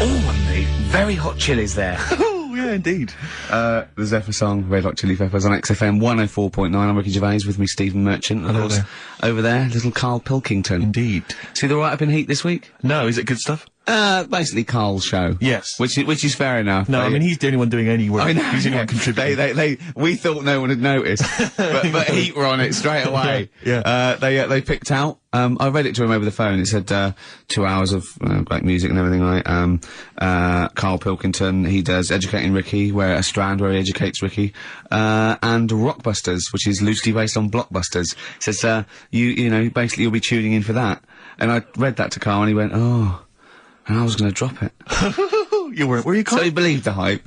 Oh, and the very hot chilies there. Oh, yeah, indeed. The Zephyr song, Red Hot Chili Peppers on XFM 104.9. I'm Ricky Gervais, with me Stephen Merchant. Hello there. Over there, little Karl Pilkington. Indeed. See the write-up in Heat this week? No, is it good stuff? Basically Karl's show. Yes. Which is fair enough. No, I mean, he's the only one doing any work. I know, he's the only one contributing. We thought no one had noticed, but Heat were on it straight away. Yeah. They picked out, I read it to him over the phone, it said, 2 hours of, great music and everything, right? Karl Pilkington, he does Educating Ricky, a strand where he educates Ricky, and Rockbusters, which is loosely based on Blockbusters. Says, you know, basically you'll be tuning in for that. And I read that to Karl and he went, oh, and I was gonna drop it. You weren't, were you, Karl? So he believed the hype.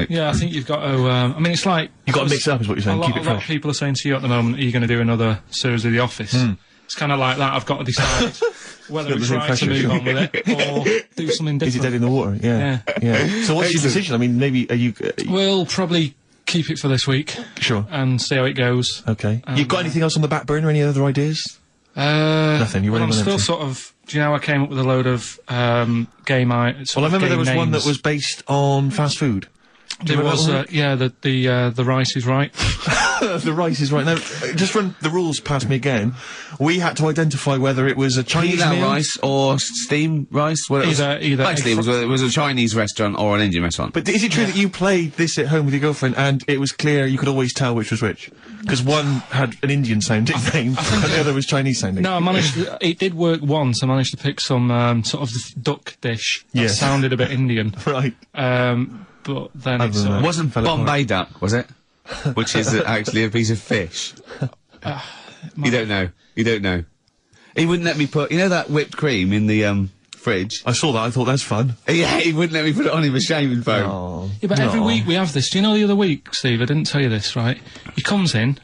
Yeah, I think you've got to, I mean, it's like... You've got to mix it up, is what you're saying. A Keep it lot of fresh. people are saying to you at the moment, are you going to do another series of The Office? It's kind of like that. I've got to decide whether it's right to move on with it or do something different. Is it dead in the water? Yeah. So what's your decision? I mean, maybe, are you... We'll probably keep it for this week. Sure. And see how it goes. Okay. You've got anything else on the back burner? Any other ideas? Nothing. You're well, running I'm on still empty. sort of... Do you know I came up with a load of game items? Well, I remember there was one that was based on fast food. There was, yeah, the rice is right. The rice is right. Now, just run the rules past me again. We had to identify whether it was a Chinese Pilau meal. rice or steam rice? Well, Either basically, it was a Chinese restaurant or an Indian restaurant. But is it true that you played this at home with your girlfriend and it was clear you could always tell which was which? Because one had an Indian sounding name and the other was Chinese sounding. No, I managed to, it did work once. I managed to pick some sort of duck dish that Yes. sounded a bit Indian. Right. But then Other it than sort that. of... Wasn't Fell apart. Bombay duck, was it? Which is actually a piece of fish. You don't know. You don't know. He wouldn't let me put, you know that whipped cream in the, fridge? I saw that, I thought that's fun. Yeah, he wouldn't let me put it on him with shaving foam. Oh. Yeah, but every week we have this. Do you know the other week, Steve? I didn't tell you this, right? He comes in,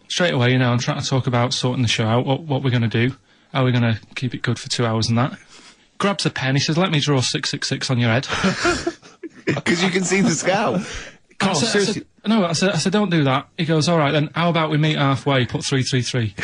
straight away, you know, I'm trying to talk about sorting the show out, what we're going to do, how we're going to keep it good for 2 hours and that. Grabs a pen, he says, let me draw 666 on your head. Because you can see the scalp. I said, no, I said, don't do that. He goes, all right, then, how about we meet halfway, put 333.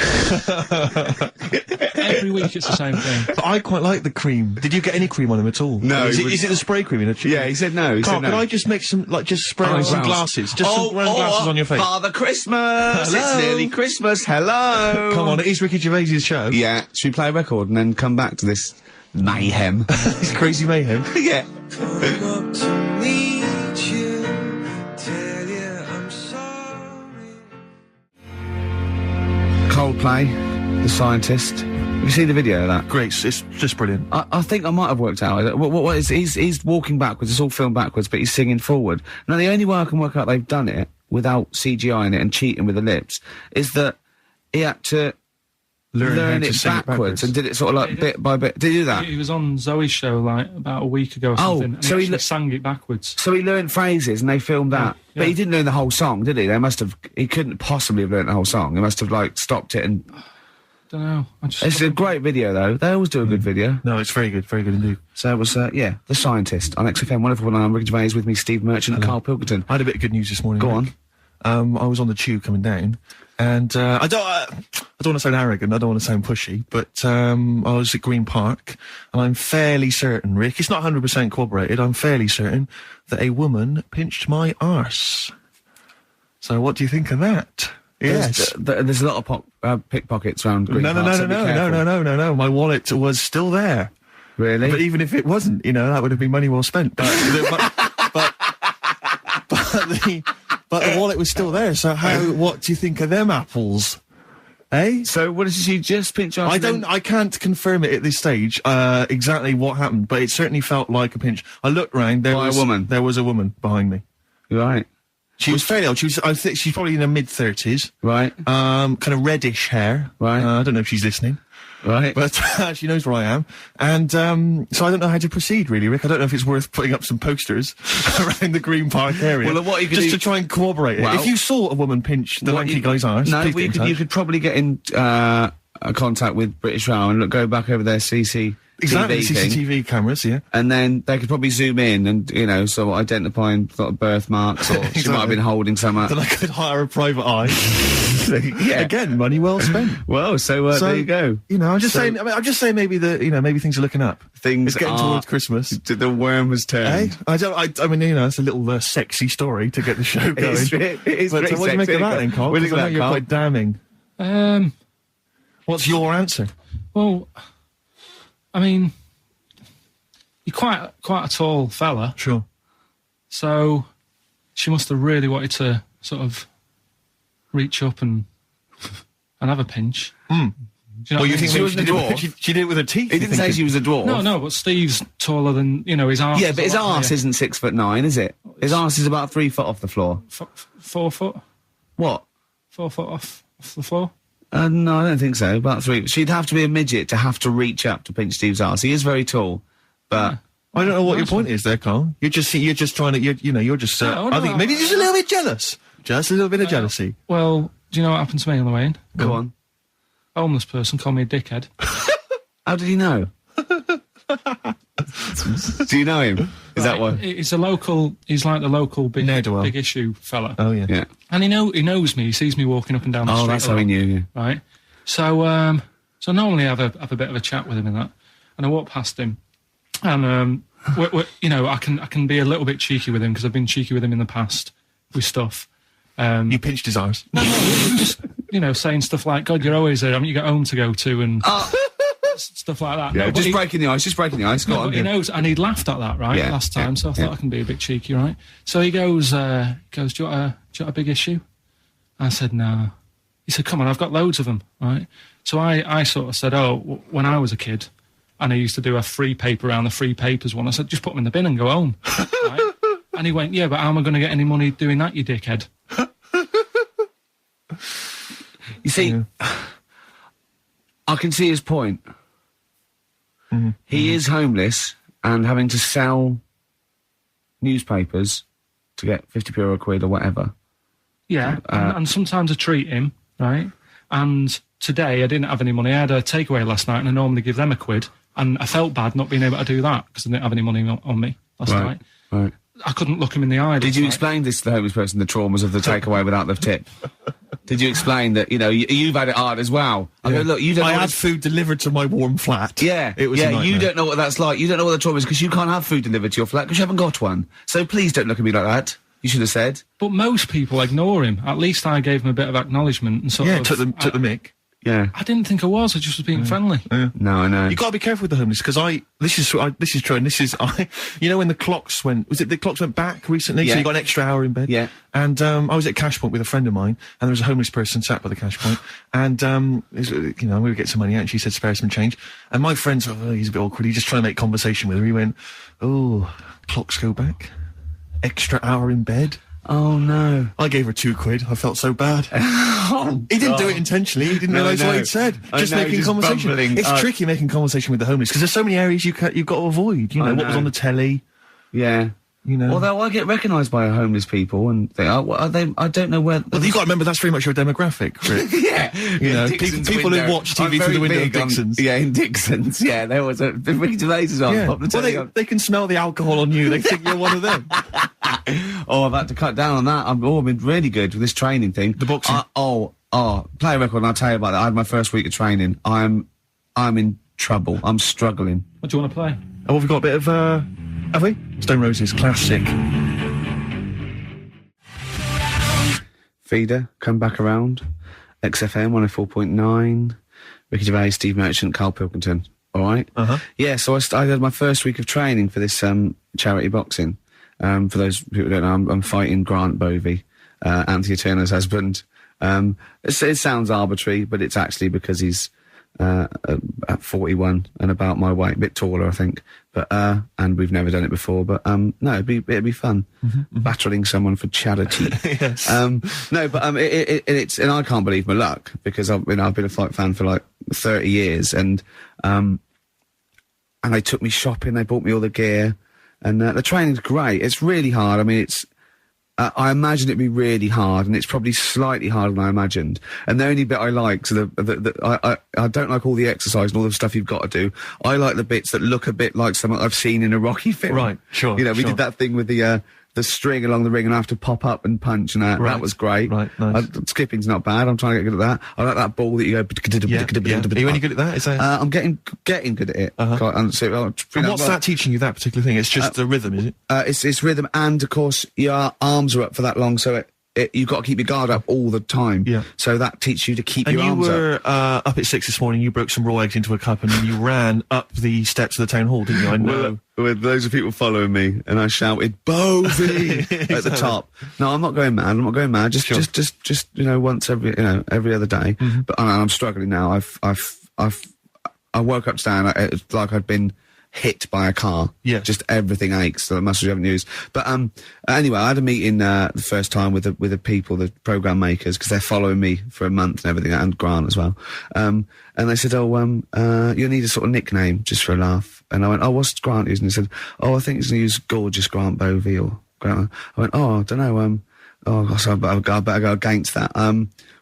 Every week it's the same thing. But I quite like the cream. Did you get any cream on him at all? No, Is he it, would- is it the spray cream in a tube? Yeah, he said no. He Carl, said no. could I just make some, like, just spray on some glasses? Just some round glasses on your face. Father Christmas! Hello? It's nearly Christmas. Hello! Come on, it is Ricky Gervais' show. Yeah, should we play a record and then come back to this mayhem? It's crazy mayhem. Yeah. Coldplay, The Scientist. Have you seen the video of that? Great, it's just brilliant. I think I might have worked out. What is, he's walking backwards, it's all filmed backwards, but he's singing forward. Now, the only way I can work out they've done it without CGI in it and cheating with the lips is that he had to Learn how learn to it sing it backwards and did it sort of like bit by bit. Did he do that? He was on Zoe's show, like, about a week ago or something, and so he he actually sang it backwards. So he learned phrases and they filmed that. Yeah. But he didn't learn the whole song, did he? He couldn't possibly have learned the whole song. He must have, like, stopped it and... Don't know. It's a great video, though. They always do a good video. No, it's very good indeed. So it was, yeah, The Scientist on XFM 104.9. I'm Ricky Gervais, with me, Steve Merchant and Karl Pilkington. I had a bit of good news this morning. Go Rick. on. I was on the tube coming down, and I don't want to sound arrogant, I don't want to sound pushy, but I was at Green Park, and I'm fairly certain, Rick, it's not 100% corroborated, I'm fairly certain that a woman pinched my arse. So what do you think of that? Yes. There's a lot of pickpockets around Green No, Park, so be careful. no. My wallet was still there. Really? But even if it wasn't, you know, that would have been money well spent. But the wallet was still there. So what do you think of them apples? Eh? So what did she just pinch off? I can't confirm it at this stage, exactly what happened, but it certainly felt like a pinch. I looked round, there was a woman behind me. Right. She was fairly old. I think she's probably in her mid-30s. Right. Kind of reddish hair. Right. I don't know if she's listening. Right. But she knows where I am. And so I don't know how to proceed, really, Rick. I don't know if it's worth putting up some posters around the Green Park area. Well, what you could just do- to try and corroborate it. Well, if you saw a woman pinch the lanky guy's arse, No, please get in touch. you could probably get in contact with British Rail and go back over their CCTV Exactly, thing, CCTV cameras, yeah. and then they could probably zoom in and, you know, sort of identifying sort of birthmarks, or she might have been holding some. Then I could hire a private eye. Yeah. Again, money well spent. Well, so there you go. You know, I'm just saying. I mean, I'm just saying maybe maybe things are looking up. Things It's getting are- towards Christmas. The worm has turned. I mean, you know, it's a little sexy story to get the show going. It is But pretty what do you make sexy. of that then, Carl? What do you 'Cause I know think you're of quite that, damning. What's your answer? Well, I mean, you're quite a tall fella, Sure. so she must have really wanted to sort of reach up and have a pinch. Do you know Well, what you I think mean? She wasn't a dwarf? she did it with her teeth? He didn't say she was a dwarf. No, but Steve's taller than, you know, his arse. Yeah, is but a his lot arse higher. isn't 6'9", is it? His arse is about 3 foot off the floor. 4 foot. What? 4 foot off the floor. No, I don't think so. About 3. She'd have to be a midget to have to reach up to pinch Steve's arse. He is very tall, but I don't know what your point is there, Carl. You're just trying to, you're just. No, I think maybe just a little bit jealous. Just a little bit of jealousy. Well, do you know what happened to me on the way in? go on. A homeless person called me a dickhead. How did he know? Do you know him? Is that why? He's like the local Ne'er-do-well. big issue fella. Oh yeah. Yeah. And he knows me. He sees me walking up and down the street. Oh, that's a how he lot, knew you. Right. So normally I have a bit of a chat with him and that. And I walk past him, and you know, I can be a little bit cheeky with him because I've been cheeky with him in the past with stuff. You pinched his arse. No, just, you know, saying stuff like, God, you're always there. Haven't you got home to go to? And stuff like that. Yeah, No, but just he- breaking the ice. Just breaking the ice. Go no, on. but he knows, and he'd laughed at that, right, Yeah, last time, yeah, so I thought I can be a bit cheeky, right? So he goes, do you want a big issue? I said, no. He said, come on, I've got loads of them, right? So I sort of said, when I was a kid, and I used to do a free paper around the free papers one, I said, just put them in the bin and go home, right? And he went, yeah, but how am I going to get any money doing that, you dickhead? You see, I can see his point. He is homeless and having to sell newspapers to get 50p or a quid or whatever. Yeah, and sometimes I treat him, right? And today I didn't have any money. I had a takeaway last night, and I normally give them a quid. And I felt bad not being able to do that because I didn't have any money on me last night. Right. I couldn't look him in the eye. Did last you night. explain this to the homeless person, the traumas of the takeaway without the tip? Did you explain that, you know, you've had it hard as well? I go, look, you don't know I what had it's- food delivered to my warm flat. Yeah, It was a yeah, you nightmare. don't know what that's like. You don't know what the trauma is because you can't have food delivered to your flat because you haven't got one. So please don't look at me like that. You should have said. But most people ignore him. At least I gave him a bit of acknowledgement and sort Yeah, of. took the mick. Yeah. I didn't think I was. I just was being friendly. No, I know. You got to be careful with the homeless because this is true, and this is you know when the clocks went back recently, so Yeah. you got an extra hour in bed. Yeah. And I was at Cash Point with a friend of mine, and there was a homeless person sat by the Cash Point, and you know we would get some money out, and she said spare some change, and my friend's he's a bit awkward. He just trying to make conversation with her. He went, "Oh, clocks go back, extra hour in bed." Oh, no. I gave her 2 quid. I felt so bad. Oh, He didn't do it intentionally. He didn't No, realise I what know. he'd said. I Just know, making just conversation. bumbling. It's tricky making conversation with the homeless because there's so many areas you've got to avoid. You know, I what was know. on the telly. Yeah. You know. Although I get recognised by homeless people and they are, what are they, I don't know where... Well, you got to remember that's very much your demographic, Rick. Yeah. You know, Dixon's people who window. watch I'm TV through very the window of big on- Dixon's. Yeah, in Dixon's. Yeah, there was a... Ricky Gervais is on. Yeah. Pop the Well, telly on. they can smell the alcohol on you. They think you're one of them. Oh, I've had to cut down on that. I've been really good with this training thing. The boxing? Play a record and I'll tell you about that. I had my first week of training. I'm in trouble. I'm struggling. What do you want to play? Oh, we've got a bit of, have we? Stone Roses, classic. Feeder, come back around. XFM 104.9. Ricky Gervais, Steve Merchant, Karl Pilkington. All right? Uh-huh. Yeah, so I had my first week of training for this charity boxing. For those who don't know, I'm fighting Grant Bovey, Anthony Turner's husband. It sounds arbitrary, but it's actually because he's at 41 and about my weight, a bit taller, I think. But and we've never done it before. But no, it'd be fun battling someone for charity. Yes. No, but it's and I can't believe my luck because I've been a fight fan for like 30 years, and they took me shopping. They bought me all the gear, and the training's great. It's really hard. I mean, I imagine it'd be really hard, and it's probably slightly harder than I imagined. And the only bit I like, so I don't like all the exercise and all the stuff you've got to do. I like the bits that look a bit like something I've seen in a Rocky film. Right, sure. You know, we did that thing with the string along the ring, and I have to pop up and punch, and that was great. Right, nice. Skipping's not bad. I'm trying to get good at that. I like that ball that you go. Are you any good at that? Is that? I'm getting good at it. Uh-huh. And what's that teaching you, that particular thing? It's just the rhythm, is it? It's rhythm, and of course your arms are up for that long, so you've got to keep your guard up all the time. Yeah. So that teaches you to keep your arms up. And you were up at 6 this morning. You broke some raw eggs into a cup, and then you ran up the steps of the town hall, didn't you? I know. With loads of people following me, and I shouted "Bovey" at the top. No, I'm not going mad. Just once every other day. Mm-hmm. But I'm struggling now. I woke up today, and it's like I'd been hit by a car. Yeah. Just everything aches. The muscles you haven't used. But anyway, I had a meeting the first time with the people, the program makers, because they're following me for a month and everything, and Grant as well. And they said, you need a sort of nickname just for a laugh. And I went, what's Grant using? And he said, I think he's going to use Gorgeous Grant Bovey or Grant. I went, I don't know. Gosh, I better go against that.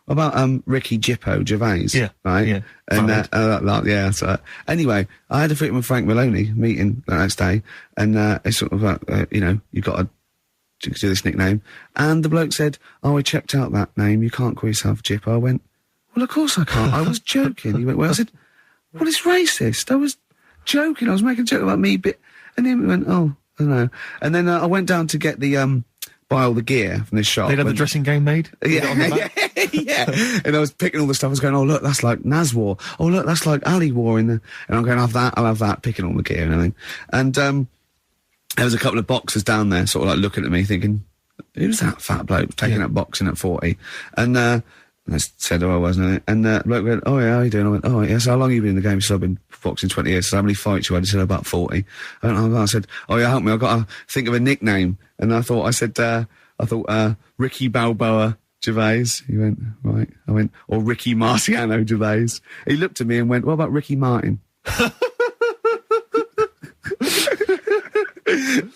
What about Ricky Jippo Gervais? Yeah. Right? Yeah. And yeah. So anyway, I had a freaking with Frank Maloney meeting the next day, and it's sort of you've got to do this nickname. And the bloke said, I checked out that name. You can't call yourself Jippo. I went, well, of course I can't. I was joking. He went, well, I said, well, it's racist. I was joking. I was making a joke about me, and he went, I don't know. And then I went down to get buy all the gear from this shop. They'd have the dressing game made? Yeah. And I was picking all the stuff. I was going, oh, look, that's like Naz War. Oh, look, that's like Ali War in the... And I'm going, I'll have that, picking all the gear and everything. And there was a couple of boxers down there sort of like looking at me thinking, who's that fat bloke taking up boxing at 40? And I said, I wasn't it? And the bloke went, oh, yeah, how you doing? I went, oh, yeah, so how long have you been in the game? So I've been boxing 20 years. So how many fights you had? He said, about 40. I said, oh, yeah, help me. I've got to think of a nickname. And I thought, Ricky Balboa Gervais. He went, right. I went, or Ricky Marciano Gervais. He looked at me and went, what about Ricky Martin?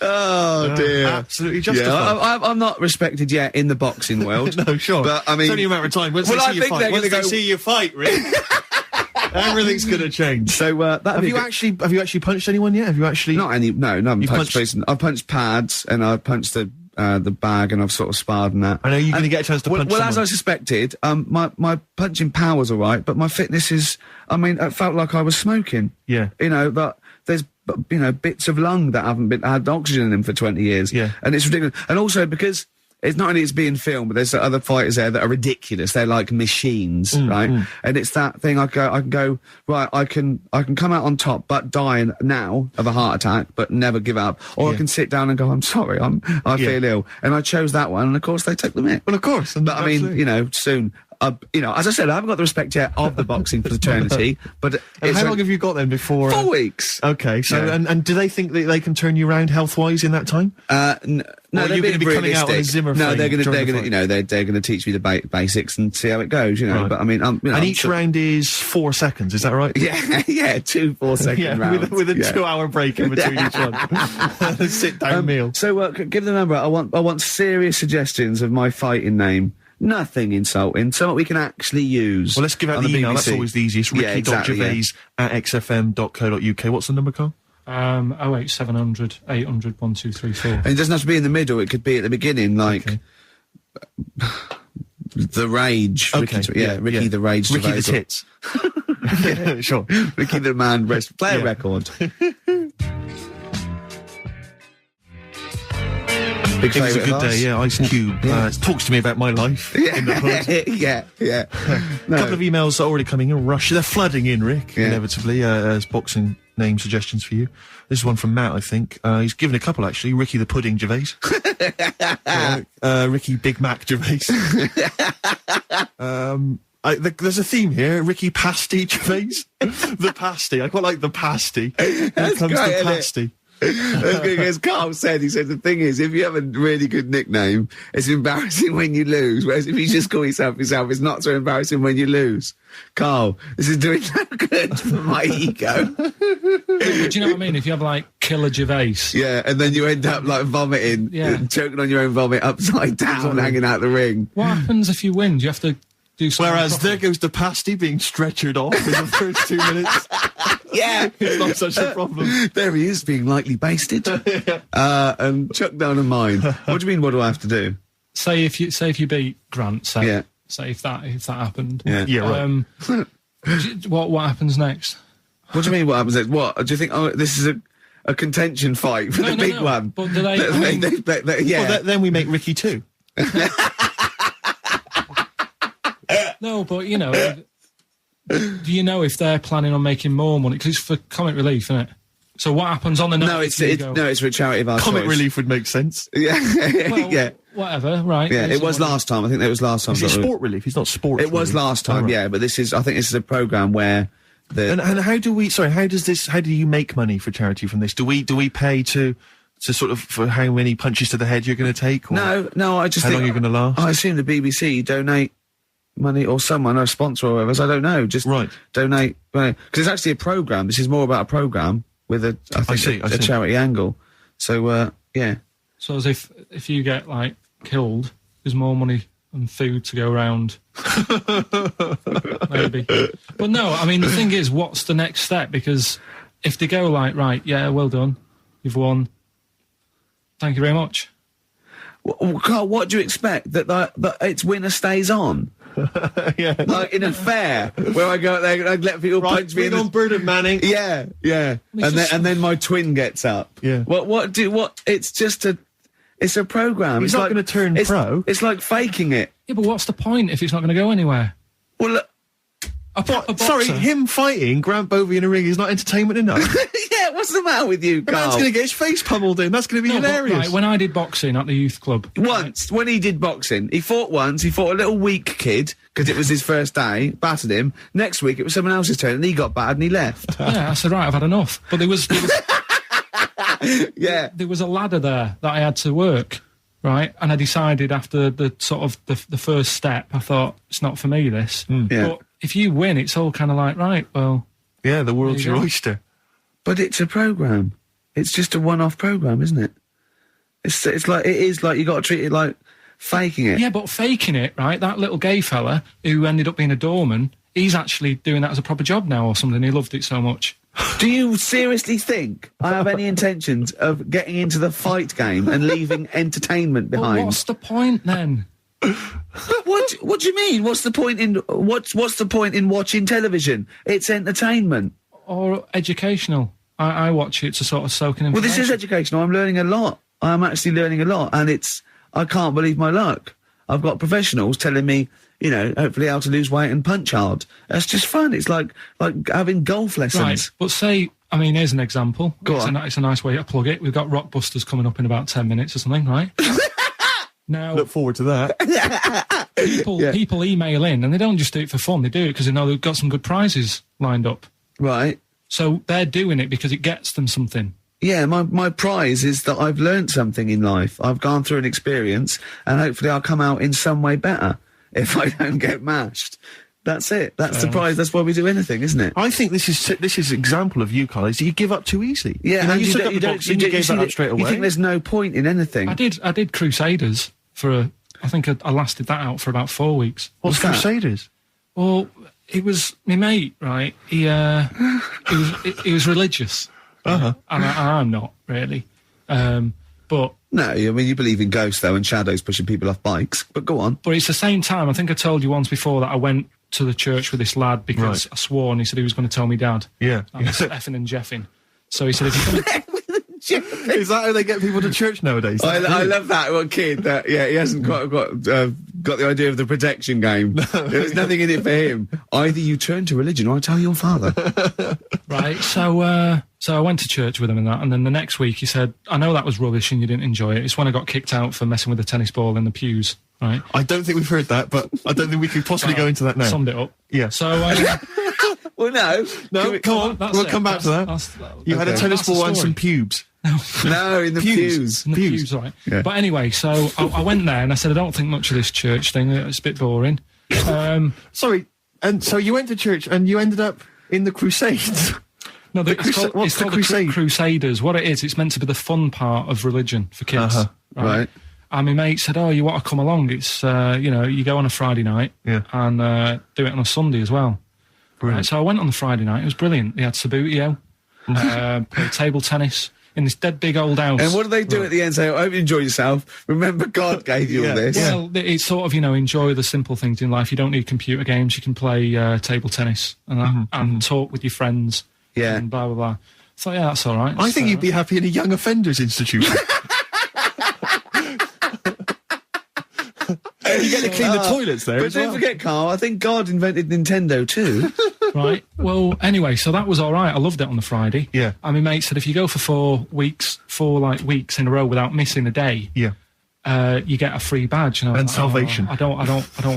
Oh dear! Absolutely justified. Yeah, I'm not respected yet in the boxing world. No, sure. But I mean, it's only a matter of time. Once they see you fight, Rick, everything's going to change. So have you actually punched anyone yet? Have you actually? Not any. No, I haven't punched. I've punched pads and I've punched the bag, and I've sort of sparred and that. I know you're going to get a chance to punch someone. As I suspected, my punching power's all right, but my fitness is. I mean, it felt like I was smoking. Yeah. But there's bits of lung that haven't had oxygen in them for 20 years. Yeah. And it's ridiculous. And also because it's not only it's being filmed, but there's other fighters there that are ridiculous. They're like machines, right? And it's that thing I can go, right, I can come out on top, but die now of a heart attack, but never give up. Or I can sit down and go, I'm sorry, I feel ill. And I chose that one, and of course they took the mick. Well, of course. But I mean, soon. As I said, I haven't got the respect yet of the boxing fraternity, but how long have you got then before? 4 weeks. Okay, so and do they think that they can turn you around health-wise in that time? No, they're going to be coming out on a Zimmer. No, they're going to teach me the basics and see how it goes. Right. But I mean, and each round is 4 seconds. Is that right? Yeah, 2 4-second rounds with a 2-hour break in between each one. Sit down meal. So give the number. I want serious suggestions of my fighting name. Nothing insulting, something we can actually use. Well, let's give out the email. That's always the easiest. Ricky.Gervais at xfm.co.uk. What's the number, Karl? 08700 800 1234. And it doesn't have to be in the middle. It could be at the beginning, like the Rage. Okay. Ricky the Rage. Ricky the Tits. Yeah, sure. Ricky the Man. Play a record. It was a good day, yeah. Ice Cube talks to me about my life in the hood. Yeah. A couple of emails are already coming in. Rush. They're flooding in, Rick, inevitably, as boxing name suggestions for you. This is one from Matt, I think. He's given a couple, actually. Ricky the Pudding Gervais. Ricky Big Mac Gervais. There's a theme here. Ricky Pasty Gervais. The Pasty. I quite like the Pasty. Here comes the Pasty. As Karl said, he said the thing is, if you have a really good nickname, it's embarrassing when you lose. Whereas if you just call yourself, it's not so embarrassing when you lose. Karl, this is doing no good for my ego. Do you know what I mean? If you have like killer Gervais. Yeah, and then you end up like vomiting, choking on your own vomit upside down, hanging out the ring. What happens if you win? Do you have to do something? Whereas there goes the pasty being stretchered off in the first 2 minutes. Yeah, It's not such a problem. there he is being lightly basted, and chucked down a mine. What do you mean? What do I have to do? Say if you beat Grant, say, Yeah. say if that happened. Yeah, right. What happens next? What do you mean? What happens next? What do you think? Oh, this is a contention fight for the big one. But do they? I mean, yeah. Well, then we make Ricky 2. no, but you know, do you know if they're planning on making more money? Because it's for comic relief, isn't it? So what happens on the night? No, it's for a charity of our Comic choice. relief would make sense. Yeah, Well, yeah, whatever, right? yeah. It was last time. I think that was last time. Is it sport relief? He's not sports It was relief. last time, Oh, right. yeah. But this is. I think this is a program where And how do we? Sorry, how do you make money for charity from this? Do we pay to sort of for how many punches to the head you're going to take? Or No. I just how think long you're going to last? I assume the BBC donate money or someone, or a sponsor or whatever. So I don't know. Just Right. donate because it's actually a program. This is more about a program with a I think I see. charity angle. So yeah. So as if you get like killed, there's more money and food to go around. Maybe. But no, I mean the thing is, what's the next step? Because if they go like, right, yeah, well done, you've won. Thank you very much. Well, Carl, what do you expect? That its winner stays on? Yeah. Like in a fair where I go out there and I let people punch me in the... Bird and Manning. Yeah. And then my twin gets up. Yeah. It's just it's a program. He's It's not like- going to turn it's- pro. It's like faking it. Yeah, but what's the point if it's not going to go anywhere? Well, look, A boxer. Sorry, him fighting Grant Bovey in a ring is not entertainment enough. yeah, what's the matter with you, The man's Carl? going to get his face pummeled in. That's going to be No, but, hilarious. right, when I did boxing at the youth club, Once, when he did boxing, he fought once, he fought a little weak kid, because it was his first day, battered him. Next week, it was someone else's turn, and he got battered and he left. yeah, I said, right, I've had enough. But there was Yeah. there was a ladder there that I had to work, right? And I decided after the sort of the first step, I thought, it's not for me, this. Yeah. But if you win, it's all kind of like, right, well, Yeah, the world's There you your go. oyster. But it's a program. It's just a one-off program, isn't it? It's like, it is like, you got to treat it like faking it. yeah, but faking it, right? That little gay fella who ended up being a doorman, he's actually doing that as a proper job now or something. He loved it so much. Do you seriously think I have any intentions of getting into the fight game and leaving entertainment But behind? what's the point then? What do you mean? What's the point in what's the point in watching television? It's entertainment. Or educational? I watch it to sort of soak in Well, information. this is educational. I'm learning a lot. I'm actually learning a lot, and I can't believe my luck. I've got professionals telling me, you know, hopefully how to lose weight and punch hard. That's just fun. It's like having golf lessons. Right, but say, I mean, here's an example. Go It's on. it's a nice way to plug it. We've got Rockbusters coming up in about 10 minutes or something, right? Now, Look forward to that. people email in, and they don't just do it for fun. They do it because they know they've got some good prizes lined up. Right. So they're doing it because it gets them something. Yeah, my prize is that I've learned something in life. I've gone through an experience, and hopefully I'll come out in some way better if I don't get mashed. That's it. That's the prize. That's why we do anything, isn't it? I think this is an example of you, Carl, is that you give up too easily. Yeah, you know, and you took up you the boxing, you gave that up straight away. You think there's no point in anything? I did Crusaders I think I lasted that out for about 4 weeks. What's that? Crusaders? Well, it was my mate, right? He was religious, and I'm not really. But No, I mean, you believe in ghosts, though, and shadows pushing people off bikes. But go on. it's the same time. I think I told you once before that I went to the church with this lad because Right. I swore, and he said he was going to tell me dad. Yeah. I was effing and jeffing. So he said, if you come Is that how they get people to church nowadays? I love that one kid that, yeah, he hasn't quite got the idea of the protection game. There's nothing in it for him. Either you turn to religion or I tell your father. right, so I went to church with him and that, and then the next week he said, I know that was rubbish and you didn't enjoy it. It's when I got kicked out for messing with the tennis ball in the pews, right? I don't think we've heard that, but I don't think we could possibly go into that now. Summed it up. Yeah. So, Well, no. No, come on. that's We'll it. come back to that. You had a Okay. tennis That's the ball and story. some pubes. No, in the pews. In the Pews. pews, right. Yeah. But anyway, so I went there and I said, I don't think much of this church thing. It's a bit boring. Sorry, and so you went to church and you ended up in the Crusades. No, it's called the Crusade? Crusaders. What it is, it's meant to be the fun part of religion for kids. Right. And my mate said, "Oh, you want to come along? It's you go on a Friday night and do it on a Sunday as well." Right, so I went on the Friday night. It was brilliant. They had Sabutio, played table tennis in this dead big old house. And what do they do at the end? Say, "I hope you enjoy yourself. Remember, God gave you all this." Well, it's sort of enjoy the simple things in life. You don't need computer games. You can play table tennis and that, and talk with your friends. Yeah. And blah blah blah. So yeah, that's all right. I think you'd be happy in a young offenders institution. You get to clean the toilets there. But as don't well. forget, Carl, I think God invented Nintendo too. Right. Well, anyway, so that was all right. I loved it on the Friday. Yeah. And my mate said if you go for 4 weeks in a row without missing a day, Yeah. you get a free badge. And I was And like, salvation. I don't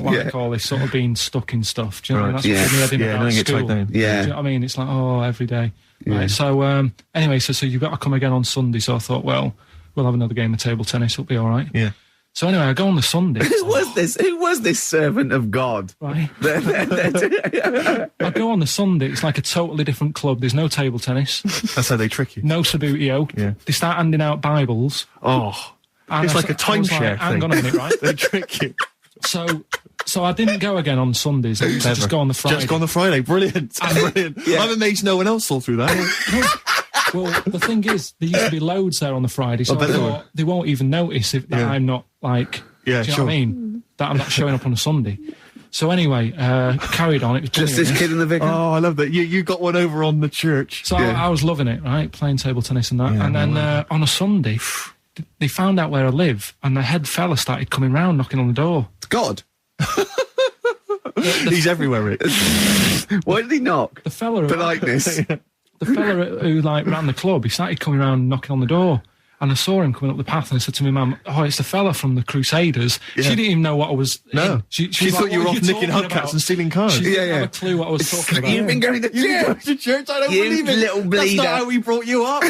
like all this sort of being stuck in stuff. Do you know what I mean? That's what Yeah, don't get tied down. Yeah. Do you know what I mean? It's like, every day. Right. So, anyway, so you've got to come again on Sunday. So I thought, well, we'll have another game of table tennis. It'll be all right. Yeah. So anyway, I go on the Sunday. Who was this? Who was this servant of God? Right. I go on the Sunday. It's like a totally different club. There's no table tennis. That's how they trick you. No Sabutio. Yeah. They start handing out Bibles. Oh. And It's like a I was timeshare like, hang thing. on a minute, right? They trick you. So I didn't go again on Sundays. I used to just go on the Friday. Just go on the Friday. Brilliant. Brilliant. Yeah. I'm amazed no one else saw through that. Well, the thing is, there used to be loads there on the Friday, so I bet there thought they won't even notice that I'm not like. Yeah, do you know sure. what I mean? That I'm not showing up on a Sunday. So anyway, carried on. It was Just brilliant. this kid in the vicar? Oh, I love that. You got one over on the church. So I was loving it, right? Playing table tennis and that. Yeah, and then on a Sunday, they found out where I live, and the head fella started coming round, knocking on the door. God. He's everywhere, Rick. Why did he knock? The fella, Politeness. the fella who ran the club, he started coming around, knocking on the door. And I saw him coming up the path, and I said to my mum, "Oh, it's the fella from the Crusaders." Yeah. She didn't even know what I was. No. in. She She was thought like, you were "What off are nicking talking hubcaps about?" and stealing cars. She didn't Yeah, have yeah. a clue what I was talking about. You've been going to church. to church, I don't You believe it. little That's bleeder. not how we brought you up.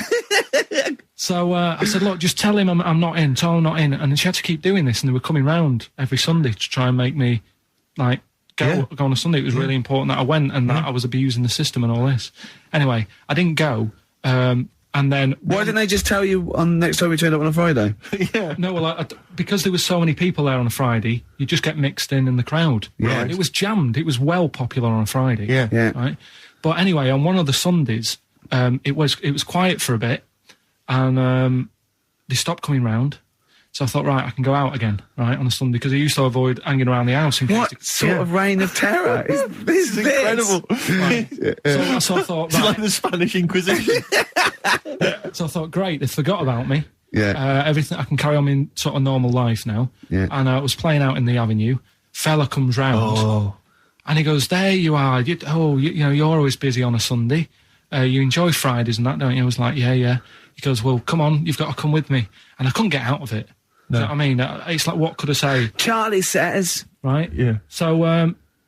So I said, "Look, just tell him I'm not in. Tell him I'm not in." And then she had to keep doing this, and they were coming round every Sunday to try and make me like go on a Sunday. It was really important that I went and that I was abusing the system and all this. Anyway, I didn't go. And then Why didn't they just tell you on next time we turned up on a Friday? Yeah. No, well, because there was so many people there on a Friday, you just get mixed in the crowd. Right. It was jammed. It was well popular on a Friday. Yeah. Yeah. Right. But anyway, on one of the Sundays, it was quiet for a bit, and they stopped coming round. So I thought, right, I can go out again, right, on a Sunday, because I used to avoid hanging around the house. What sort of reign of terror is this? Incredible. So I thought, It's right. like the Spanish Inquisition. So I thought, great, they forgot about me. Yeah. Everything, I can carry on in sort of normal life now. Yeah. And I was playing out in the avenue. Fella comes round. And he goes, "There you are. You know, you're always busy on a Sunday. You enjoy Fridays and that, don't you?" I was like, yeah. He goes, "Well, come on, you've got to come with me." And I couldn't get out of it. No. Do you know what I mean? It's like, what could I say? Charlie says. Right? Yeah. So,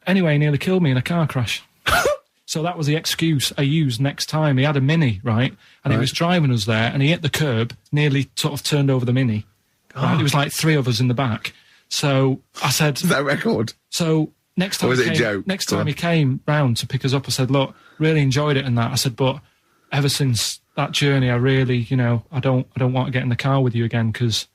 anyway, he nearly killed me in a car crash. So that was the excuse I used next time. He had a Mini, right? And he was driving us there, and he hit the curb, nearly sort of turned over the Mini. Right? There was like 3 of us in the back. So I said... Is that a record? So next time, Or was it a joke? Next time he came round to pick us up, I said, "Look, really enjoyed it and that." I said, "But ever since that journey, I really, I don't want to get in the car with you again because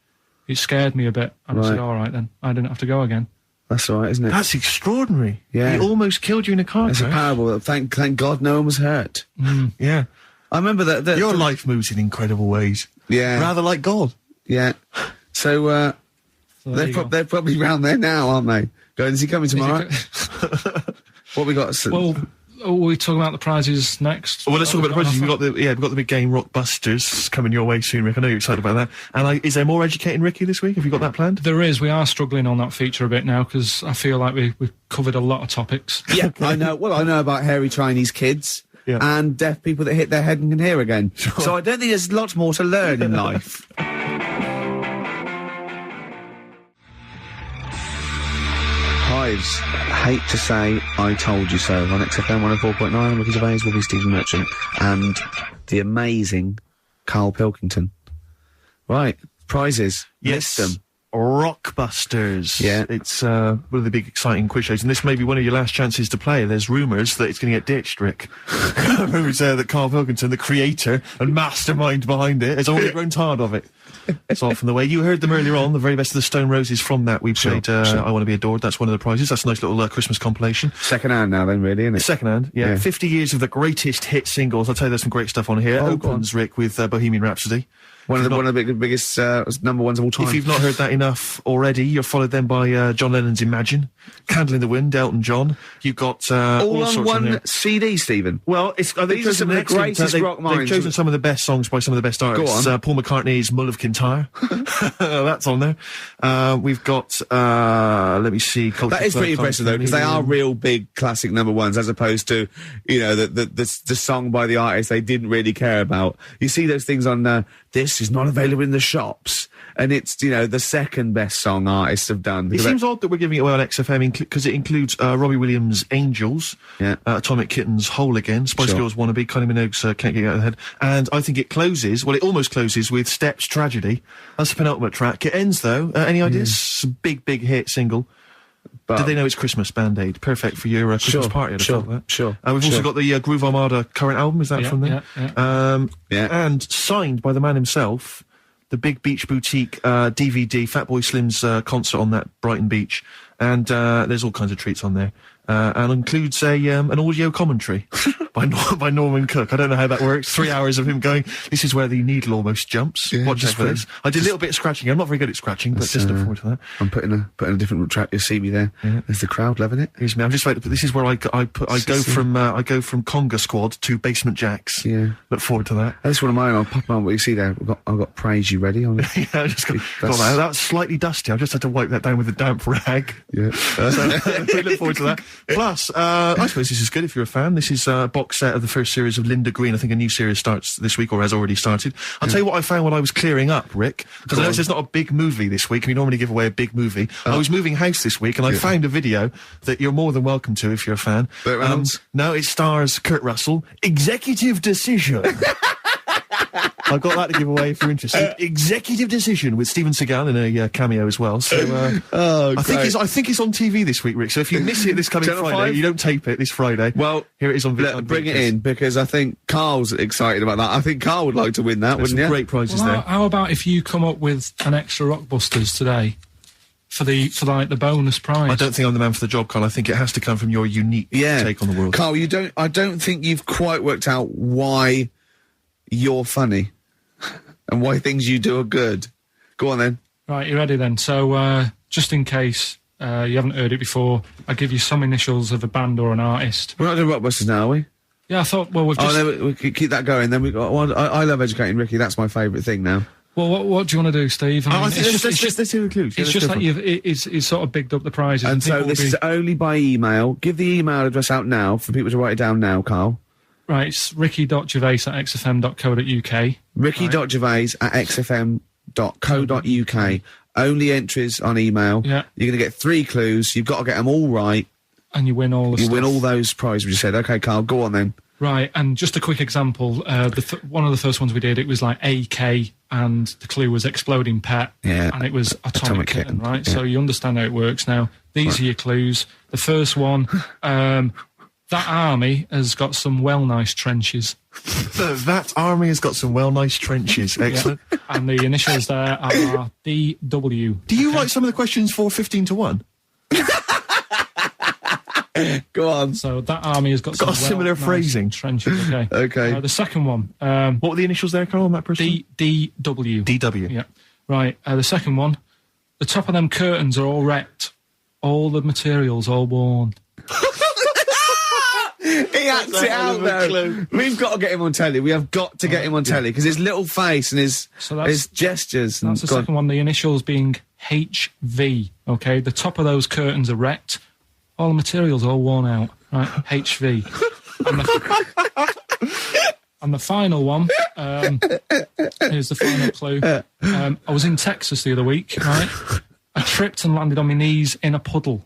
it scared me a bit." And I said, "All right then, I didn't have to go again." That's all right, isn't it? That's extraordinary. Yeah. He almost killed you in a car It's a crash. parable. Thank God no one was hurt. Yeah. I remember that. Your life moves in incredible ways. Yeah. Rather like God. Yeah. So, So there you go. they're probably round there now, aren't they? Going, is he coming tomorrow? What we got? Well, are we talking about the prizes next? Well, let's talk about the prizes. We've got the big game Rockbusters coming your way soon, Rick. I know you're excited about that. And is there more Educating Ricky this week? Have you got that planned? There is. We are struggling on that feature a bit now because I feel like we've covered a lot of topics. Yeah, I know. Well, I know about hairy Chinese kids and deaf people that hit their head and can hear again. So I don't think there's lots more to learn in life. Hives, hate to say I told you so. On XFM 104.9, Ricky Gervais will be Stephen Merchant and the amazing Karl Pilkington. Right, prizes. Yes. List them. Rockbusters. Yeah. It's one of the big exciting quiz shows, and this may be one of your last chances to play. There's rumours that it's going to get ditched, Rick. Rumours that Karl Pilkington, the creator and mastermind behind it, has already grown tired of it. It's off from the way. You heard them earlier on, the very best of the Stone Roses. From that, we played I Want to Be Adored. That's one of the prizes. That's a nice little Christmas compilation. Second hand now then, really, isn't it? Second hand, yeah. 50 years of the greatest hit singles. I'll tell you, there's some great stuff on here. Oh, go Opens, Rick, with Bohemian Rhapsody. One of the biggest number ones of all time. If you've not heard that enough already, you're followed then by John Lennon's Imagine, Candle in the Wind, Elton John. You've got all on sorts one CD, Stephen. Well, These are some of the greatest rock minds. They've chosen some of the best songs by some of the best artists. Go on. Paul McCartney's Mull of Kintyre. That's on there. We've got, let me see. That is pretty impressive though, because they are real big classic number ones, as opposed to, you know, the song by the artist they didn't really care about. You see those things on this is not available in the shops, and it's, you know, the second best song artists have done. It seems odd that we're giving it away on XFM because it includes Robbie Williams' Angels, Atomic Kitten's Whole Again, Spice Girls Wannabe, Kylie Minogue's Can't Get You Out of the Head, and I think it closes, well, it almost closes with Steps Tragedy. That's the penultimate track. It ends though, any ideas? It's a big hit single. But did they know it's Christmas, Band-Aid? Perfect for your Christmas party. Sure. We've also got the Groove Armada current album. Is that from there? Yeah. And signed by the man himself, the Big Beach Boutique DVD, Fatboy Slim's concert on that Brighton beach. And there's all kinds of treats on there. And includes an audio commentary by Norman Cook. I don't know how that works. 3 hours of him going, this is where the needle almost jumps. Watch this for this. I did a little bit of scratching. I'm not very good at scratching, but just look forward to that. I'm putting a different track. You'll see me there. Yeah. There's the crowd loving it. Here's me. I'm just like, this is where I go from Conga Squad to Basement Jacks. Yeah. Look forward to that. That's one of mine. I'll pop on what you see there. I've got Praise You ready on it. Yeah, I just got that. That was slightly dusty. I just had to wipe that down with a damp rag. Yeah. So we look forward to that. Plus, I suppose this is good if you're a fan. This is a box set of the first series of Linda Green. I think a new series starts this week or has already started. I'll tell you what I found when I was clearing up, Rick, because I know there's not a big movie this week, and we normally give away a big movie. I was moving house this week, and I found a video that you're more than welcome to if you're a fan. No, it stars Kurt Russell. Executive Decision. I've got that to give away if you're interested. Executive Decision with Steven Seagal in a cameo as well. So I think it's on TV this week, Rick. So if you miss it this coming Friday, you don't tape it this Friday. Well, here it is on video. Bring it in, because I think Karl's excited about that. I think Karl would like to win that, wouldn't you? Great prizes there. How about if you come up with an extra Rockbusters today for the bonus prize? I don't think I'm the man for the job, Karl. I think it has to come from your unique take on the world. Karl, I don't think you've quite worked out why you're funny and why things you do are good. Go on then. Right, you ready then? So, just in case you haven't heard it before, I'll give you some initials of a band or an artist. We're not doing Rockbusters now, are we? Yeah, I thought, well, we've just... Oh, then we keep that going. Then we got... Well, I love educating Ricky. That's my favourite thing now. Well, what do you want to do, Steve? I mean, let's hear the clues. It's just like it's sort of bigged up the prizes. And so this is only by email. Give the email address out now for people to write it down now, Karl. Right, it's ricky.gervais@xfm.co.uk. ricky.gervais@xfm.co.uk. Only entries on email. Yeah. You're going to get 3 clues. You've got to get them all right. And you win all the stuff. You win all those prizes, we just said. Okay, Karl, go on then. Right, and just a quick example. One of the first ones we did, it was like AK, and the clue was Exploding Pet. Yeah. And it was Atomic Kitten, right? Yeah. So you understand how it works now. These are your clues. The first one... that army has got some nice trenches. That army has got some nice trenches. Excellent. Yeah. And the initials there are DW. Do you write some of the questions for 15 to 1? Go on. So that army has got some similar nice phrasing. trenches. Okay. Okay. The second one. What were the initials there, Karl, on that person? DW. DW. Yeah. Right. The second one. The top of them curtains are all wrecked. All the materials all worn. He acts it out, though. We've got to get him on telly. We have got to get him on telly, because his little face and his gestures. That's the second one. The initials being HV. Okay, the top of those curtains are wrecked. All the materials all worn out. Right, HV. And the final one. Here's the final clue. I was in Texas the other week. Right, I tripped and landed on my knees in a puddle.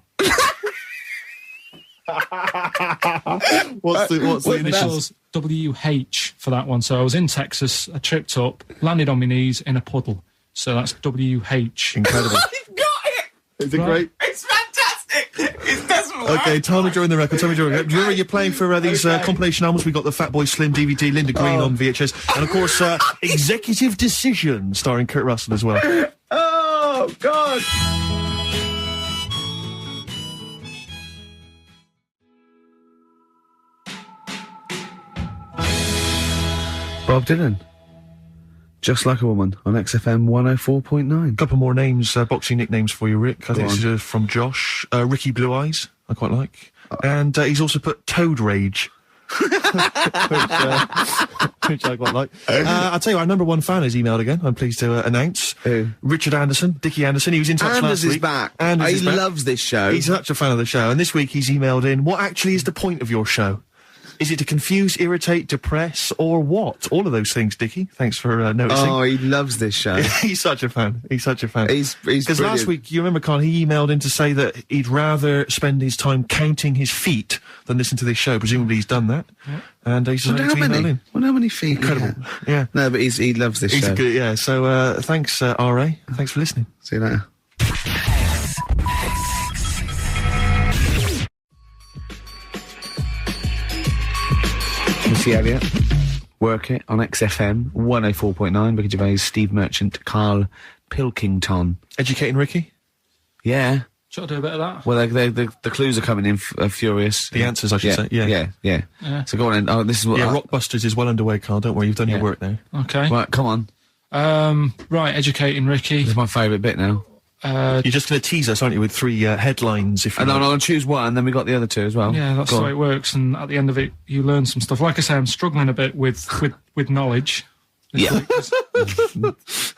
What's the initials? WH for that one. So I was in Texas, I tripped up, landed on my knees in a puddle. So that's WH. Incredible. I've got it! Is it great? It's fantastic! It doesn't work! Okay, time to join the record. Time to join the record. Do you remember you're playing for these compilation albums? We got the Fatboy Slim DVD, Linda Green on VHS, and of course, Executive Decision, starring Kurt Russell as well. Oh, God! Bob Dylan. Just Like a Woman on XFM 104.9. Couple more names, boxing nicknames for you, Rick. I think on. this is from Josh. Ricky Blue Eyes, I quite like. And he's also put Toad Rage. which I quite like. I'll tell you, our number one fan has emailed again, I'm pleased to announce. Who? Richard Anderson, Dickie Anderson. He was in touch Anders last week. is back. Anders He is back. loves this show. He's such a fan of the show. And this week he's emailed in, what actually is the point of your show? Is it to confuse, irritate, depress, or what? All of those things, Dickie. Thanks for noticing. Oh, he loves this show. He's such a fan. He's such a fan. He's Because last week, you remember, Karl, he emailed in to say that he'd rather spend his time counting his feet than listen to this show. Presumably he's done that. Yeah. And he's Wonder decided how to email many? in. Wonder how many feet? Incredible. Yeah. No, but he loves this He's show. a good, yeah. So, thanks, R.A. Thanks for listening. See you later. Missy Elliott, Work It on XFM 104.9. Ricky Gervais, Steve Merchant, Karl Pilkington. Educating Ricky? Yeah. Should I do a bit of that? Well, the clues are coming in furious. The answers, I should say. Yeah. Yeah. So go on. Oh, this is what. Yeah, Rockbusters is well underway, Karl. Don't worry, you've done your work there. Okay. Right, come on. Right, educating Ricky. This is my favourite bit now. You're just going to tease us, aren't you, with three headlines, if you And like. I'm going to choose one, and then we got the other two as well. Yeah, that's Go the on. way it works. And at the end of it, you learn some stuff. Like I say, I'm struggling a bit with knowledge. Yeah.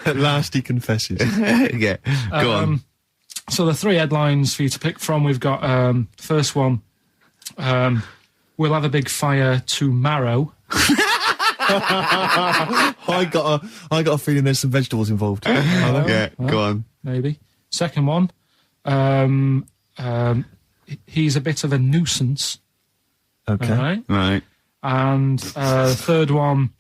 At last he confesses. Yeah. Go on. So the three headlines for you to pick from, we've got first one, we'll have a big fire tomorrow. I got a feeling there's some vegetables involved. Yeah, go on. Maybe. Second one, he's a bit of a nuisance. Okay. All right. Right. And third one,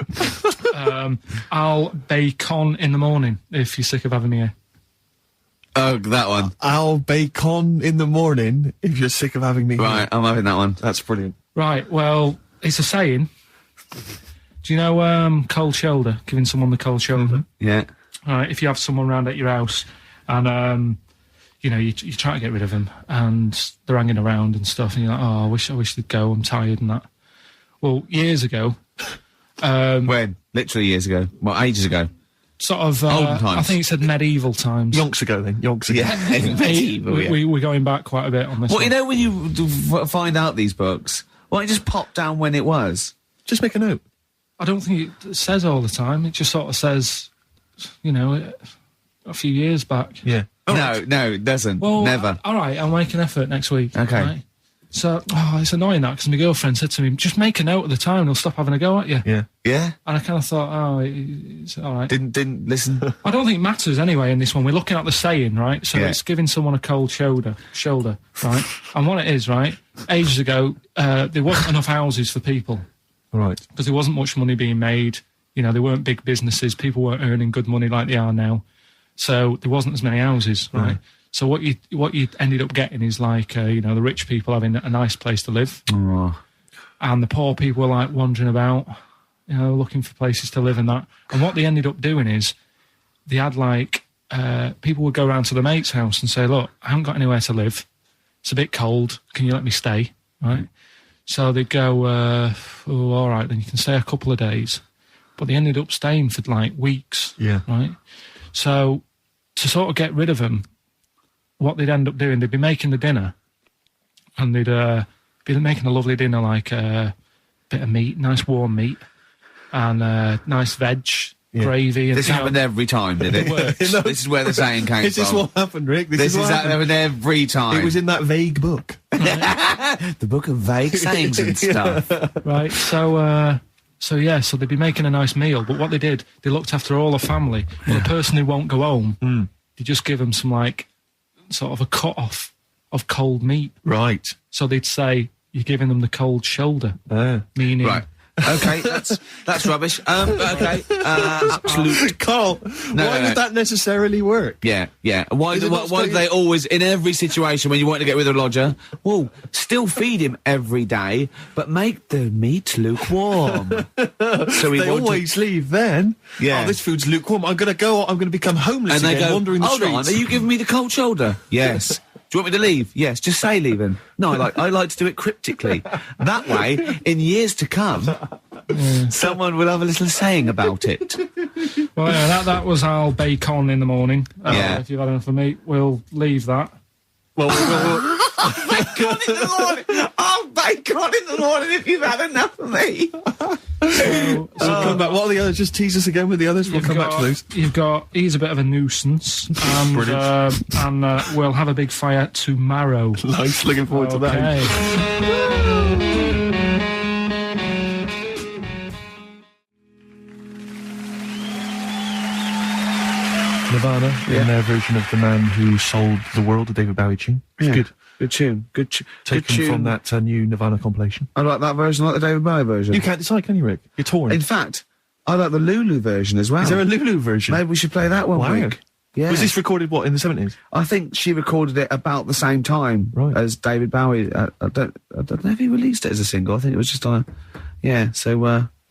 I'll bacon in the morning if you're sick of having me here. Oh, that one. I'll bacon in the morning if you're sick of having me here. Right, I'm having that one. That's brilliant. Right, well, it's a saying. Do you know cold shoulder, giving someone the cold shoulder? Yeah. All right, if you have someone round at your house and, you know, you try to get rid of them and they're hanging around and stuff and you're like, oh, I wish they'd go, I'm tired and that. Well, years ago... When? Literally years ago. Well, ages ago. Sort of, Olden times. I think it said medieval times. Yonks ago, then. Yonks ago. Yeah. Medieval, yeah. We're going back quite a bit on this Well, one. you know when you find out these books, why don't you just pop down when it was? Just make a note. I don't think it says all the time. It just sort of says, you know, a few years back. Yeah. No, it doesn't. Well, Never. All right, I'll make an effort next week. Okay. Right? So, it's annoying that because my girlfriend said to me, just make a note at the time and he'll stop having a go at you. Yeah. Yeah? And I kind of thought, it's all right. Didn't listen? I don't think it matters anyway in this one. We're looking at the saying, right? So Yeah. it's giving someone a cold shoulder, right? And what it is, right? Ages ago, there wasn't enough houses for people All right. because there wasn't much money being made. You know, there weren't big businesses. People weren't earning good money like they are now. So there wasn't as many houses, right? So what you ended up getting is like, you know, the rich people having a nice place to live. Oh. And the poor people were like wandering about, you know, looking for places to live and that. And what they ended up doing is they had like, people would go around to the mate's house and say, look, I haven't got anywhere to live. It's a bit cold. Can you let me stay? Right. So they'd go, all right, then you can stay a couple of days. But they ended up staying for like weeks. Yeah. Right. So to sort of get rid of them, what they'd end up doing, they'd be making the dinner and they'd be making a lovely dinner, like a bit of meat, nice warm meat, and nice veg, gravy. And, This you know, happened every time, did it? It works. This is where the saying came Is this from. what happened, Rick? This is what happened. happened every time. It was in that vague book. the book of vague sayings and stuff. Right, so they'd be making a nice meal, but what they did, they looked after all the family. But the person who won't go home, they just give them some, like, sort of a cut-off of cold meat. Right. So they'd say, you're giving them the cold shoulder, meaning... Right. Okay, that's rubbish. Okay, absolute. Carl, why would that necessarily work? Yeah. Why do they always, in every situation when you want to get rid of a lodger, well, still feed him every day, but make the meat lukewarm. So they always leave then. Yeah. Oh, this food's lukewarm. I'm going to become homeless and they again, go, wandering the hold streets. on, are you giving me the cold shoulder? Yes. Do you want me to leave? Yes, just say leaving. No, I like to do it cryptically. That way, in years to come, someone will have a little saying about it. Well, yeah, that was our bacon in the morning. Yeah. If you've had enough of meat, we'll leave that. Well, Bacon in the morning! Oh, bacon in the morning if you've had enough of me! so come back. What are the others? Just tease us again with the others. We'll come back to those. He's a bit of a nuisance, and we'll have a big fire tomorrow. Nice, looking forward to that. Nirvana in their version of The Man Who Sold the World, the David Bowie tune. It's good. Good tune. Good Taken tune. from that new Nirvana compilation. I like that version, I like the David Bowie version. You can't decide, can you, Rick? You're torn. In fact, I like the Lulu version as well. Is there a Lulu version? Maybe we should play that one week. Yeah. Was this recorded, what, in the 70s? I think she recorded it about the same time as David Bowie. I don't know if he released it as a single. I think it was just on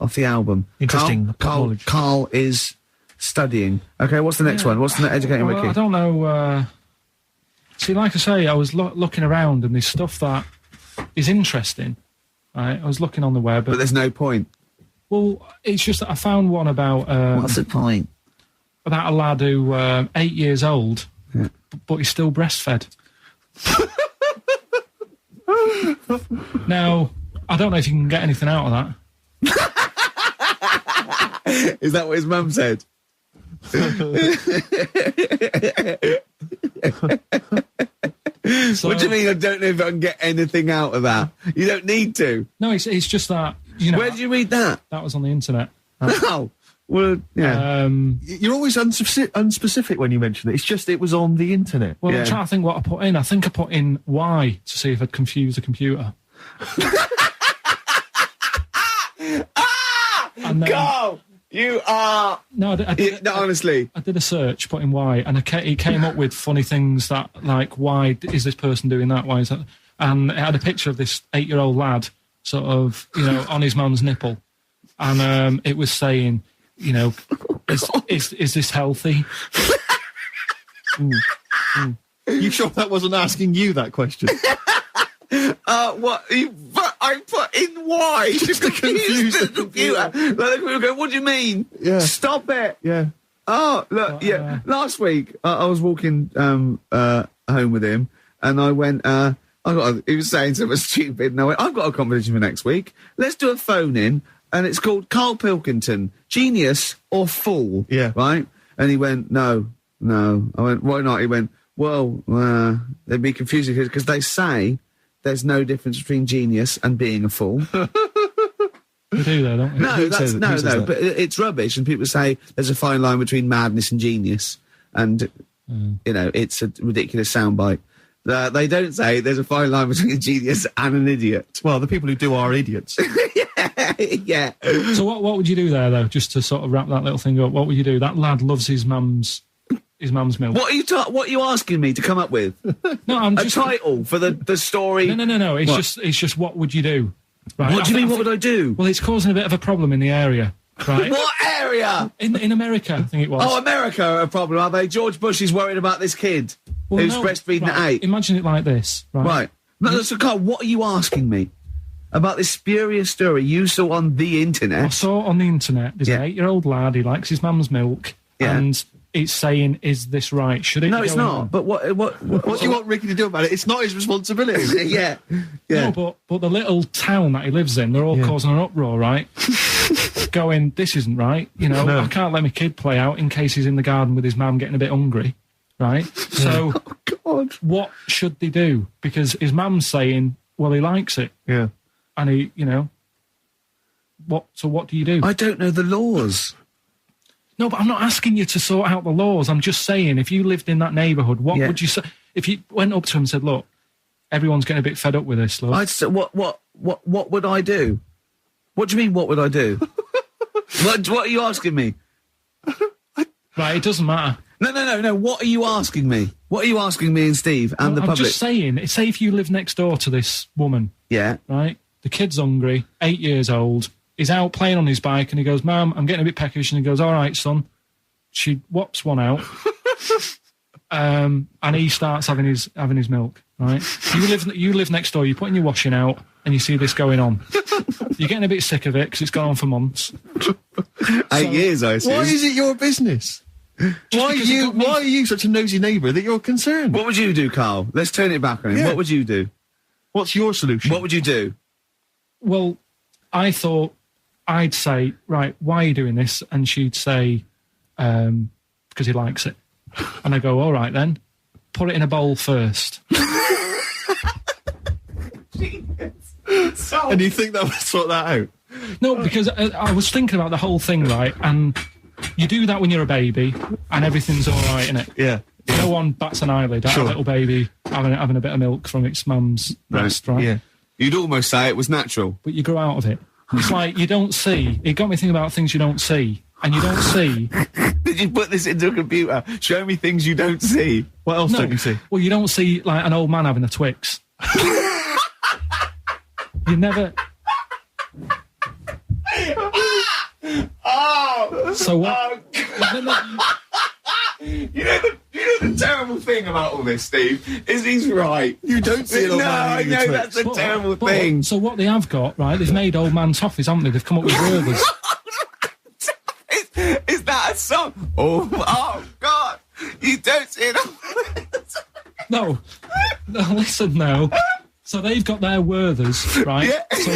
off the album. Interesting. Karl is studying. Okay, what's the next one? What's the educating Ricky? I don't know. See, like I say, I was looking around and there's stuff that is interesting. Right? I was looking on the web. But there's no point. Well, it's just that I found one about... what's the point? About a lad who 8 years old, but he's still breastfed. Now, I don't know if you can get anything out of that. Is that what his mum said? So, what do you mean I don't know if I can get anything out of that? You don't need to. No, it's just that, you know... Where did you read that? That was on the internet. Oh, well, yeah. You're always unspecific when you mention it. It's just it was on the internet. Well, I'm trying to think what I put in. I think I put in Y to see if I'd confuse a computer. And then, Carl, you are... No, honestly. I did a search, put in Y, and it came up with funny things that, like, why is this person doing that? Why is that? And it had a picture of this 8-year-old lad, sort of, you know, on his mum's nipple. And it was saying, you know, is this healthy? You sure that wasn't asking you that question? What? I put in Y just to confuse the computer. Like, the computer go, what do you mean? Yeah. Stop it. Yeah. Oh, look, last week, I was walking home with him, and I went, he was saying something stupid, and I went, I've got a competition for next week. Let's do a phone-in, and it's called Karl Pilkington, Genius or Fool. Yeah. Right? And he went, no. I went, why not? He went, well, they'd be confusing, because they say there's no difference between genius and being a fool. We do, though, don't we? No, but it's rubbish, and people say there's a fine line between madness and genius, and, you know, it's a ridiculous soundbite. They don't say there's a fine line between a genius and an idiot. Well, the people who do are idiots. Yeah. So what would you do there, though, just to sort of wrap that little thing up? What would you do? That lad loves his mum's milk. What are you asking me to come up with? No, I'm just... A title for the story? No. It's just what would you do? Right? What do you mean, what would I do? Well, it's causing a bit of a problem in the area, right? What area? In America, I think it was. Oh, America are a problem, are they? George Bush is worried about this kid who's breastfeeding at 8. Imagine it like this, right? Right. No, so, Carl, what are you asking me? About this spurious story you saw on the internet? I saw it on the internet. There's an 8-year-old lad, he likes his mum's milk, and it's saying, is this right? Should it No, be it's going not. on? But what do you want Ricky to do about it? It's not his responsibility. Yeah. No, but the little town that he lives in, they're all causing an uproar, right? Going, this isn't right. You know, I can't let my kid play out in case he's in the garden with his mum getting a bit hungry, right? So, God. What should they do? Because his mum's saying, well, he likes it. Yeah. And he, you know, what do you do? I don't know the laws. No, but I'm not asking you to sort out the laws. I'm just saying, if you lived in that neighbourhood, what would you say? If you went up to him and said, look, everyone's getting a bit fed up with this, look. I'd say, what would I do? What do you mean, what would I do? What are you asking me? Right, it doesn't matter. No. What are you asking me? What are you asking me and Steve and the I'm public? just saying, say if you live next door to this woman, Yeah. right? The kid's hungry, 8 years old. He's out playing on his bike and he goes, Mum, I'm getting a bit peckish. And he goes, all right, son. She whops one out. And he starts having his milk, right? You live next door, you're putting your washing out and you see this going on. You're getting a bit sick of it because it's gone on for months. 8 years, I assume. Why is it your business? Why are you such a nosy neighbour that you're concerned? What would you do, Carl? Let's turn it back on him. Yeah. What would you do? What's your solution? What would you do? Well, I thought I'd say, right, why are you doing this? And she'd say, because he likes it. And I go, all right then, put it in a bowl first. And you think that would sort that out? No, because I was thinking about the whole thing, right? And you do that when you're a baby and everything's all right, innit? Yeah. No one bats an eyelid at a little baby having a bit of milk from its mum's breast, right? Yeah. You'd almost say it was natural. But you grow out of it. It's like you don't see. It got me thinking about things you don't see. And you don't see. Did you put this into a computer? Show me things you don't see. What else don't you see? Well, you don't see, like, an old man having a Twix. You never... Oh! So what? You know the terrible thing about all this, Steve, is he's right. You don't see an old man eating a Twix. That's the terrible thing. So what they have got, right, they've made old man toffees, haven't they? They've come up with Werther's. Is that a song? Oh, God. You don't see it. No, listen now. So they've got their Werther's, right? Yeah. So,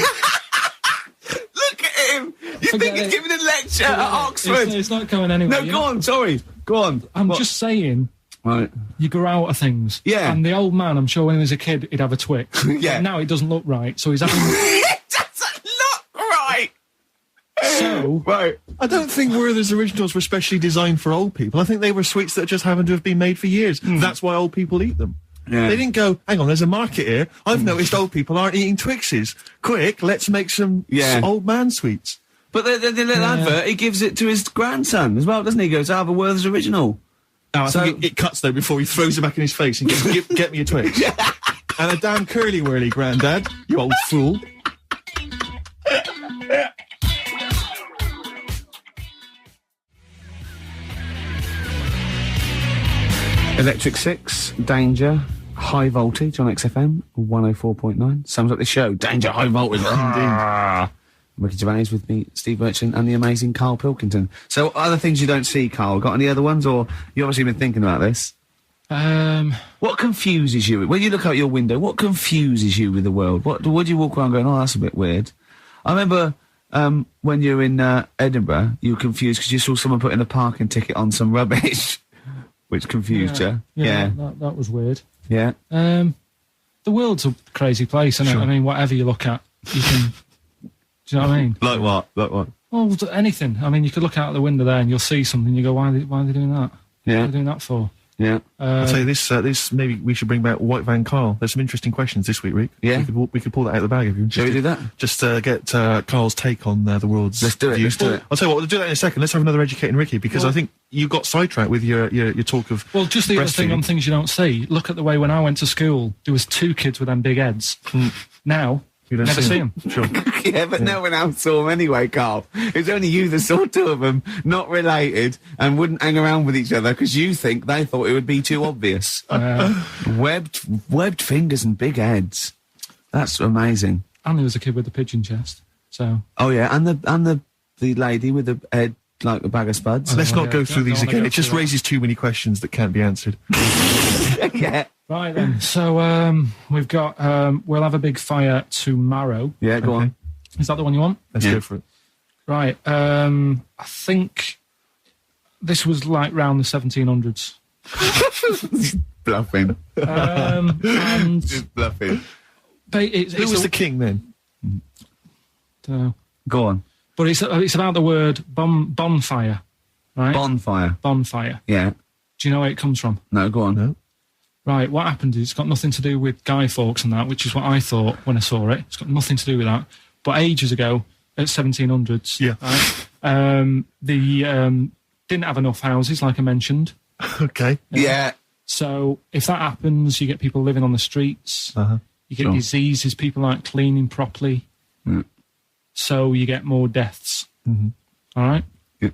look at him. You think Forget he's it. giving a lecture at Oxford? It's not going anywhere. No, go on, sorry. Go on. I'm What? just saying, Right. you grow out of things. Yeah. And the old man, I'm sure when he was a kid, he'd have a Twix. Yeah. But now it doesn't look right, so he's having... It doesn't look right. So... Right. I don't think Werther's originals were specially designed for old people. I think they were sweets that just happened to have been made for years. That's why old people eat them. Yeah. They didn't go, hang on, there's a market here. I've noticed old people aren't eating Twixes. Quick, let's make some old man sweets. But the little advert, he gives it to his grandson as well, doesn't he? He goes, I have a Werther's original. I So- think it cuts though before he throws it back in his face and goes, get me a Twix. And a damn curly-whirly, Grandad, you old fool. Electric Six, Danger, High Voltage on XFM, 104.9. Sums up the show. Danger, High Voltage. Indeed. Ricky Gervais with me, Steve Merchant, and the amazing Karl Pilkington. So, other things you don't see, Karl? Got any other ones, or you obviously been thinking about this? What confuses you? When you look out your window, what confuses you with the world? What do you walk around going, oh, that's a bit weird? I remember when you were in Edinburgh, you were confused because you saw someone putting a parking ticket on some rubbish, which confused you. Yeah, that was weird. Yeah. The world's a crazy place, isn't it? I mean, whatever you look at, you can... Do you know what I mean? Like what? Like what? Well, anything. I mean, you could look out the window there and you'll see something and you go, why are they doing that? Yeah. What are they doing that for? Yeah. I'll tell you this, maybe we should bring back White Van Karl. There's some interesting questions this week, Rick. Yeah. We could pull that out of the bag if you Shall we do that? Just get Carl's take on the world's Let's do it, views. let's do it. I'll tell you what, we'll do that in a second. Let's have another Educating Ricky, because I think you got sidetracked with your talk of Well, just the other thing on things you don't see. Look at the way when I went to school, there was 2 kids with them big heads. Now, You don't never see them. Sure. Yeah, but no one else saw them anyway, Karl. It was only you that saw 2 of them, not related, and wouldn't hang around with each other because you think they thought it would be too obvious. Webbed fingers and big heads. That's amazing. And there was a kid with a pigeon chest. So Oh yeah, and the lady with the head like a bag of spuds. Let's not go through don't these wanna again. go It just through that. raises too many questions that can't be answered. Yeah. right then. So we've got we'll have a big fire tomorrow. Yeah, go on. Is that the one you want? Let's go for it. Right. I think this was like round the 1700s. Bluffing. And Just bluffing. Who was the king then? Go on. But it's about the word bonfire, right? Bonfire. Bonfire. Yeah. Do you know where it comes from? No, go on. No. Right, what happened is it's got nothing to do with Guy Fawkes and that, which is what I thought when I saw it. It's got nothing to do with that. But ages ago, at 1700s. Yeah. Right? Didn't have enough houses, like I mentioned. Okay. Yeah. So if that happens, you get people living on the streets. You get diseases, people aren't cleaning properly. So you get more deaths. All right? Yeah.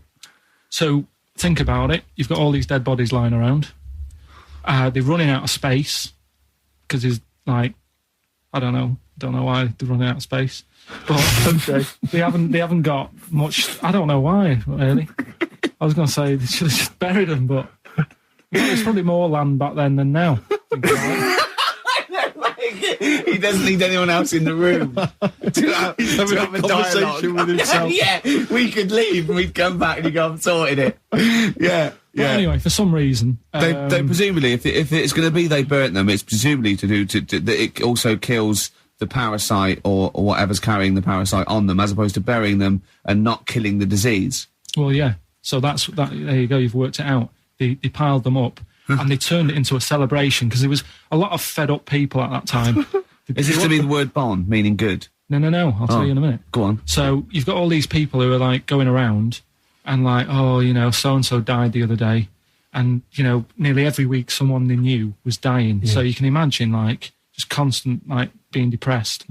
So think about it. You've got all these dead bodies lying around. They're running out of space because there's like, I don't know why they're running out of space. But they haven't got much. I don't know why, really. I was going to say they should have just buried them, but there's probably more land back then than now. He doesn't need anyone else in the room to have a conversation with himself. Yeah, we could leave and we'd come back and you go, I've sorted it. Yeah. But anyway, for some reason, They presumably, if it's going to be they burnt them, it's presumably to do that it also kills the parasite or whatever's carrying the parasite on them, as opposed to burying them and not killing the disease. Well, yeah. So that's that. There you go. You've worked it out. They piled them up and they turned it into a celebration because there was a lot of fed up people at that time. Is this to be the word bon, meaning good? No. I'll tell you in a minute. Go on. So you've got all these people who are like going around and like, oh, so and so died the other day, and nearly every week someone they knew was dying. Yeah. So you can imagine like just constant like being depressed.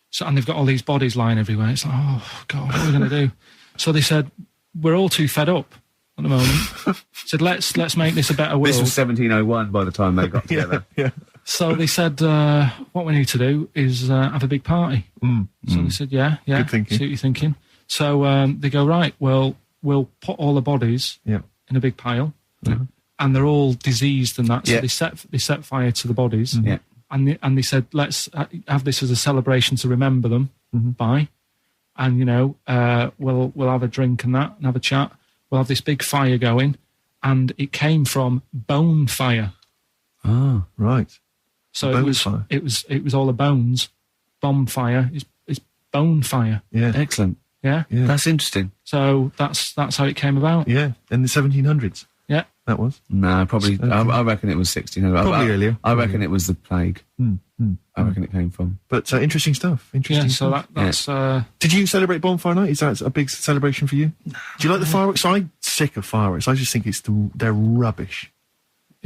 So and they've got all these bodies lying everywhere. It's like, oh God, what are we going to do? So they said, we're all too fed up at the moment. Said, let's make this a better world. This was 1701 by the time they got together. Yeah. So they said, what we need to do is have a big party. So they said, yeah. Good thinking. See what you're thinking. So they go, right, well, we'll put all the bodies in a big pile, and they're all diseased and that. So they set fire to the bodies, and they said, let's have this as a celebration to remember them by. And we'll have a drink and that, and have a chat. We'll have this big fire going, and it came from bone fire. Ah, right. So it was all the bones. Bonfire is bone fire. Yeah, excellent. Yeah, that's interesting. So that's how it came about. Yeah, in the 1700s. Yeah, that was. No, probably. I reckon it was 1600. Probably earlier. I reckon it was the plague. I reckon it came from. But interesting stuff. Interesting. Yeah. So stuff. that's. Did you celebrate Bonfire Night? Is that a big celebration for you? Do you like the fireworks? I'm sick of fireworks. I just think they're rubbish.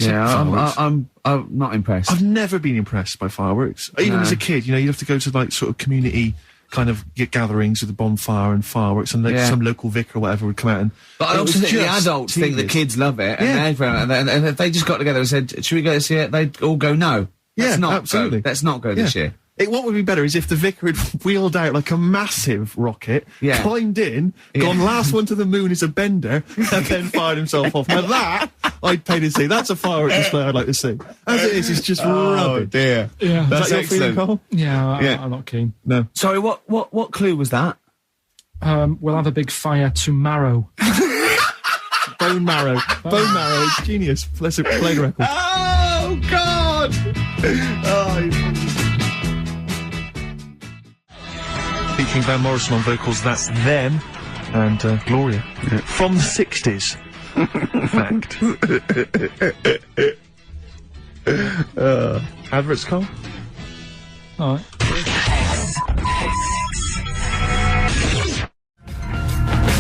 I'm not impressed. I've never been impressed by fireworks. Even as a kid, you'd have to go to like sort of community kind of gatherings with a bonfire and fireworks, and some local vicar or whatever would come out and. But I also think the adults think the kids love it, and if they just got together and said, "Should we go to see it?" They'd all go, "No, absolutely. Let's not go this year." What would be better is if the vicar had wheeled out like a massive rocket, climbed in, gone last one to the moon is a bender, and then fired himself off. Now that, I'd pay to see. That's a fireworks display I'd like to see. As it is, it's just rubbish. Oh dear. Yeah. That's your feeling, Karl? Yeah, I'm not keen. No. Sorry, what clue was that? We'll have a big fire tomorrow. Bone marrow. Bone marrow. It's genius. Play the record. Oh, God! Featuring Van Morrison on vocals, that's Them, and Gloria. From the 60s. Fact. Adverts, Karl? All right.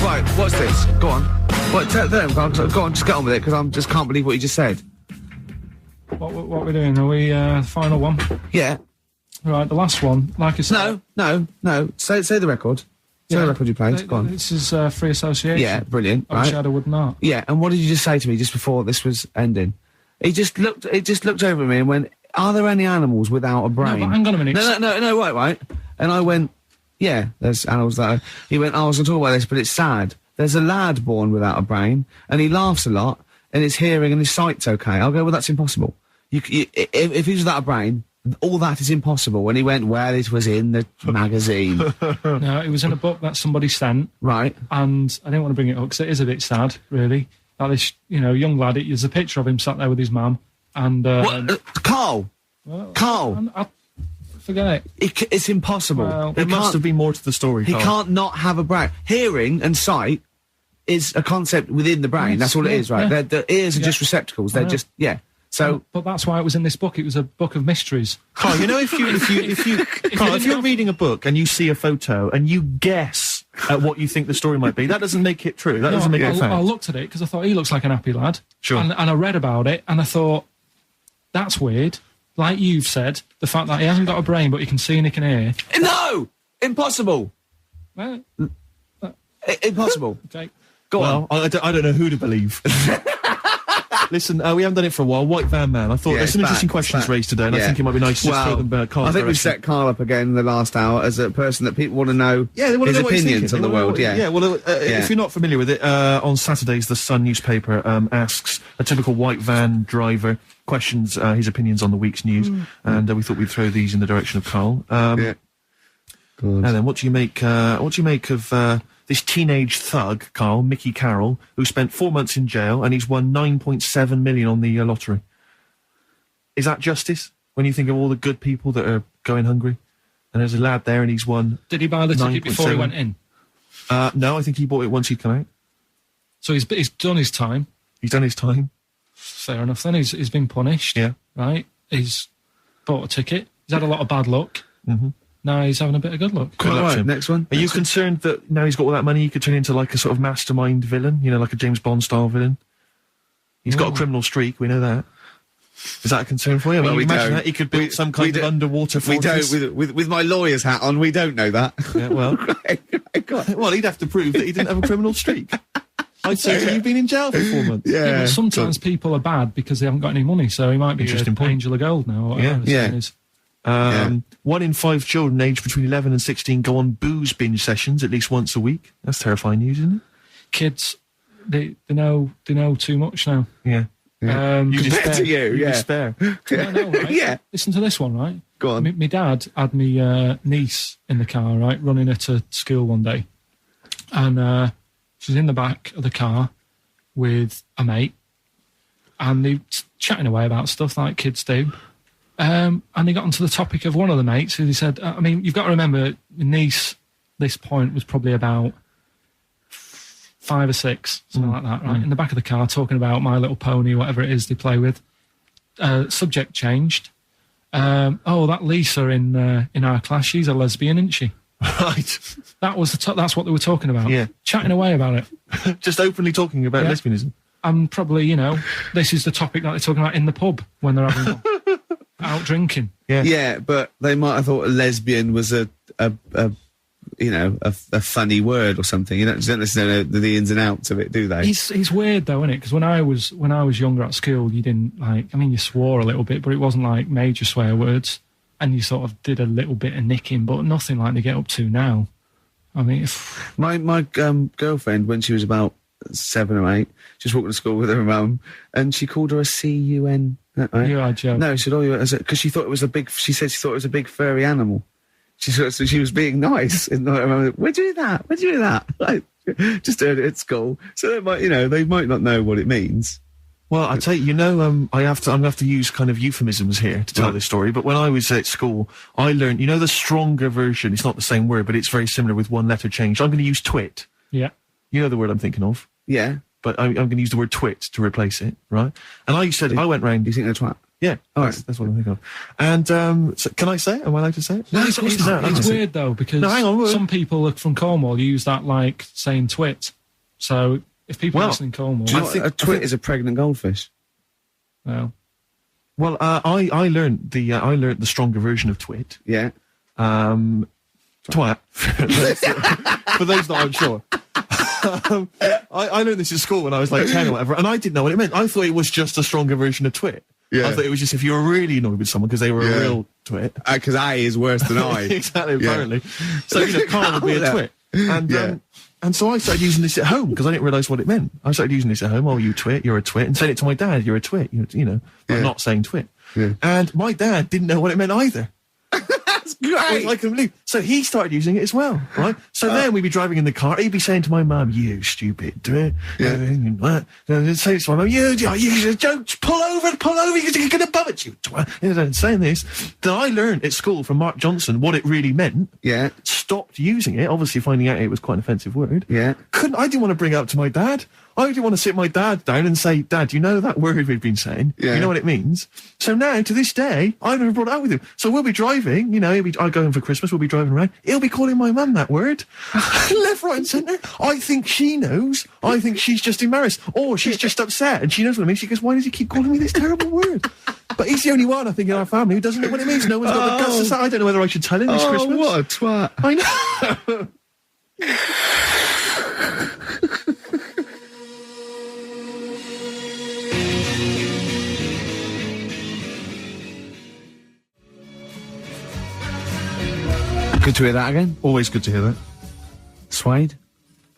Right, what's this? Go on. What? Tell them. Go on, just get on with it, because I just can't believe what you just said. What are we doing? Are we the final one? Yeah. Right, the last one, like I said... No. Say the record. Say the record you played. Go on. This is free association. Yeah, brilliant. Of Shadow Wood Art. Yeah, and what did you just say to me just before this was ending? He just looked over at me and went, "Are there any animals without a brain?" No, but hang on a minute. No, right. And I went, "Yeah, there's animals that..." He went, "I was going to talk about this, but it's sad. There's a lad born without a brain, and he laughs a lot, and his hearing and his sight's okay." I'll go, "Well, that's impossible. If he was without a brain, all that is impossible." And he went, "Well, it was in the magazine." No, it was in a book that somebody sent. Right. And I didn't want to bring it up because it is a bit sad, really. That this, young lad, there's a picture of him sat there with his mum. And, what? Karl! Well, Karl! I forget it. It's impossible. Well, there must have been more to the story, He Karl. can't not have a brain. Hearing and sight is a concept within the brain. Yes, that's all it is, right? Yeah. The ears are just receptacles. They're just, So, But that's why it was in this book. It was a book of mysteries. Carl, you know, if you're reading a book and you see a photo and you guess at what you think the story might be, that doesn't make it true. That doesn't make it fact. I looked at it because I thought he looks like an happy lad. Sure. And I read about it and I thought, that's weird. Like you've said, the fact that he hasn't got a brain but he can see and he can hear. no! Impossible! Well, Impossible. okay. Go on. I don't know who to believe. Listen, we haven't done it for a while. White Van Man. I thought there's some interesting questions raised today, and I think it might be nice to just throw them back. I think we've set Karl up again in the last hour as a person that people want to know they want to his know what he's opinions on thinking. the world. If you're not familiar with it, on Saturdays, the Sun newspaper asks a typical white van driver questions his opinions on the week's news, and we thought we'd throw these in the direction of Karl. And then, what do you make of this teenage thug, Karl, Mickey Carroll, who spent 4 months in jail and he's won 9.7 million on the lottery? Is that justice? When you think of all the good people that are going hungry, and there's a lad there and he's won. Did he buy the ticket before he went in? No, I think he bought it once he'd come out. So he's done his time. He's done his time. Fair enough. Then he's been punished. Yeah. Right. He's bought a ticket. He's had a lot of bad luck. Mm-hmm. Now he's having a bit of good luck. Good luck to him. Next one. Are you concerned that now he's got all that money, he could turn into like a sort of mastermind villain? You know, like a James Bond style villain? He's got a criminal streak, we know that. Is that a concern for you? I mean, imagine that he could build some kind of underwater fortress. We don't, with my lawyer's hat on, we don't know that. Yeah, well, well, he'd have to prove that he didn't have a criminal streak. I'd say you've been in jail for 4 months. Yeah, but sometimes people are bad because they haven't got any money, so he might be an angel of gold now. Or whatever his name is. 1 in 5 children aged between 11 and 16 go on booze binge sessions at least once a week. That's terrifying news, isn't it? Kids, they know too much now. Yeah. You compared to you, despair. I know, right? Yeah. Listen to this one, right? Go on. My dad had me niece in the car, right, running her to school one day, and she's in the back of the car with a mate, and they chatting away about stuff like kids do. And they got onto the topic of one of the mates who they said, I mean, you've got to remember, my niece, this point, was probably about 5 or 6, something like that, right? In the back of the car, talking about My Little Pony, whatever it is they play with. Subject changed. That Lisa in our class, she's a lesbian, isn't she? Right. That was that's what they were talking about. Yeah. Chatting away about it. Just openly talking about lesbianism. And probably, this is the topic that they're talking about in the pub when they're having out drinking. Yeah, but they might have thought a lesbian was a funny word or something. You don't necessarily know the ins and outs of it, do they? It's weird though, isn't it? Because when I was younger at school, you didn't you swore a little bit, but it wasn't like major swear words, and you sort of did a little bit of nicking, but nothing like they get up to now. I mean, my girlfriend, when she was about 7 or 8, she was walking to school with her mum, and she called her a C-U-N. Right? You are joking. No, she said, because she thought it was a big. She said she thought it was a big furry animal. She was being nice. And I remember, where'd you do that? Where'd you do that? Like, just heard it at school. So they might not know what it means. Well, I tell you, I'm going to have to use kind of euphemisms here to tell this story. But when I was at school, I learned, the stronger version. It's not the same word, but it's very similar with one letter changed. I'm going to use twit. Yeah. You know the word I'm thinking of. Yeah. But I'm going to use the word twit to replace it, right? And I went round. You think they're twat? Yeah, that's what I'm thinking of. And so can I say it? Am I allowed to say it? No, it's weird though, because some people from Cornwall use that like saying twit. So if people listen in Cornwall, I think a twit is a pregnant goldfish. Well, I learned the stronger version of twit. Yeah. Twat. For those that aren't sure. I learned this in school when I was like 10 or whatever, and I didn't know what it meant. I thought it was just a stronger version of twit. Yeah. I thought it was just if you were really annoyed with someone because they were a real twit. Because I is worse than I. Exactly, apparently. So, Karl would be a twit. And so I started using this at home because I didn't realise what it meant. I started using this at home. Oh, you twit, you're a twit. And saying it to my dad, you're a twit. But not saying twit. Yeah. And my dad didn't know what it meant either. That's great. I couldn't believe. So he started using it as well, right? So then we'd be driving in the car. He'd be saying to my mum, "You stupid twit." Say to my mum, "You don't pull over, you're going to bum at you." Saying this. Then I learned at school from Mark Johnson what it really meant. Yeah. Stopped using it, obviously finding out it was quite an offensive word. Yeah. I didn't want to bring it up to my dad. I didn't want to sit my dad down and say, Dad, you know that word we've been saying? Yeah. You know what it means? So now, to this day, I've never brought it out with him. So we'll be driving, you know, I'll go home for Christmas, we'll be driving around. He'll be calling my mum that word. Left, right and centre. I think she knows. I think she's just embarrassed. Or she's just upset and she knows what it means. She goes, why does he keep calling me this terrible word? But he's the only one, I think, in our family who doesn't know what it means. No one's got the guts to say. I don't know whether I should tell him this Christmas. What a twat. I know. Good to hear that again. Always good to hear that. Suede.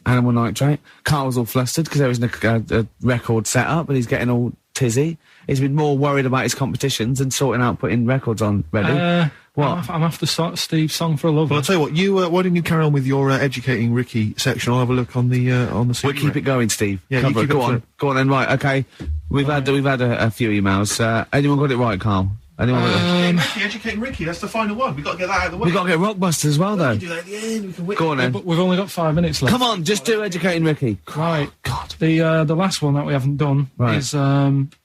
Animal Nitrate. Carl's all flustered because there isn't a record set up, and he's getting all tizzy. He's been more worried about his competitions than sorting out putting records on ready. What? I'm after Steve's Song for a Lover. Well, I'll tell you what, why didn't you carry on with your educating Ricky section? I'll have a look on the We'll keep it going, Steve. Yeah, Cover you it. keep Go it on. for- Go on then, right, okay. We've had a few emails. Anyone got it right, Carl? Anyone got it? Educating Ricky, that's the final one. We've got to get that out of the way. We've got to get Rockbusters as well, though. do that at the end. We can wait. Go on then. But we've only got 5 minutes left. Come on, just do Educating Ricky. Right. God. The last one that we haven't done Right. is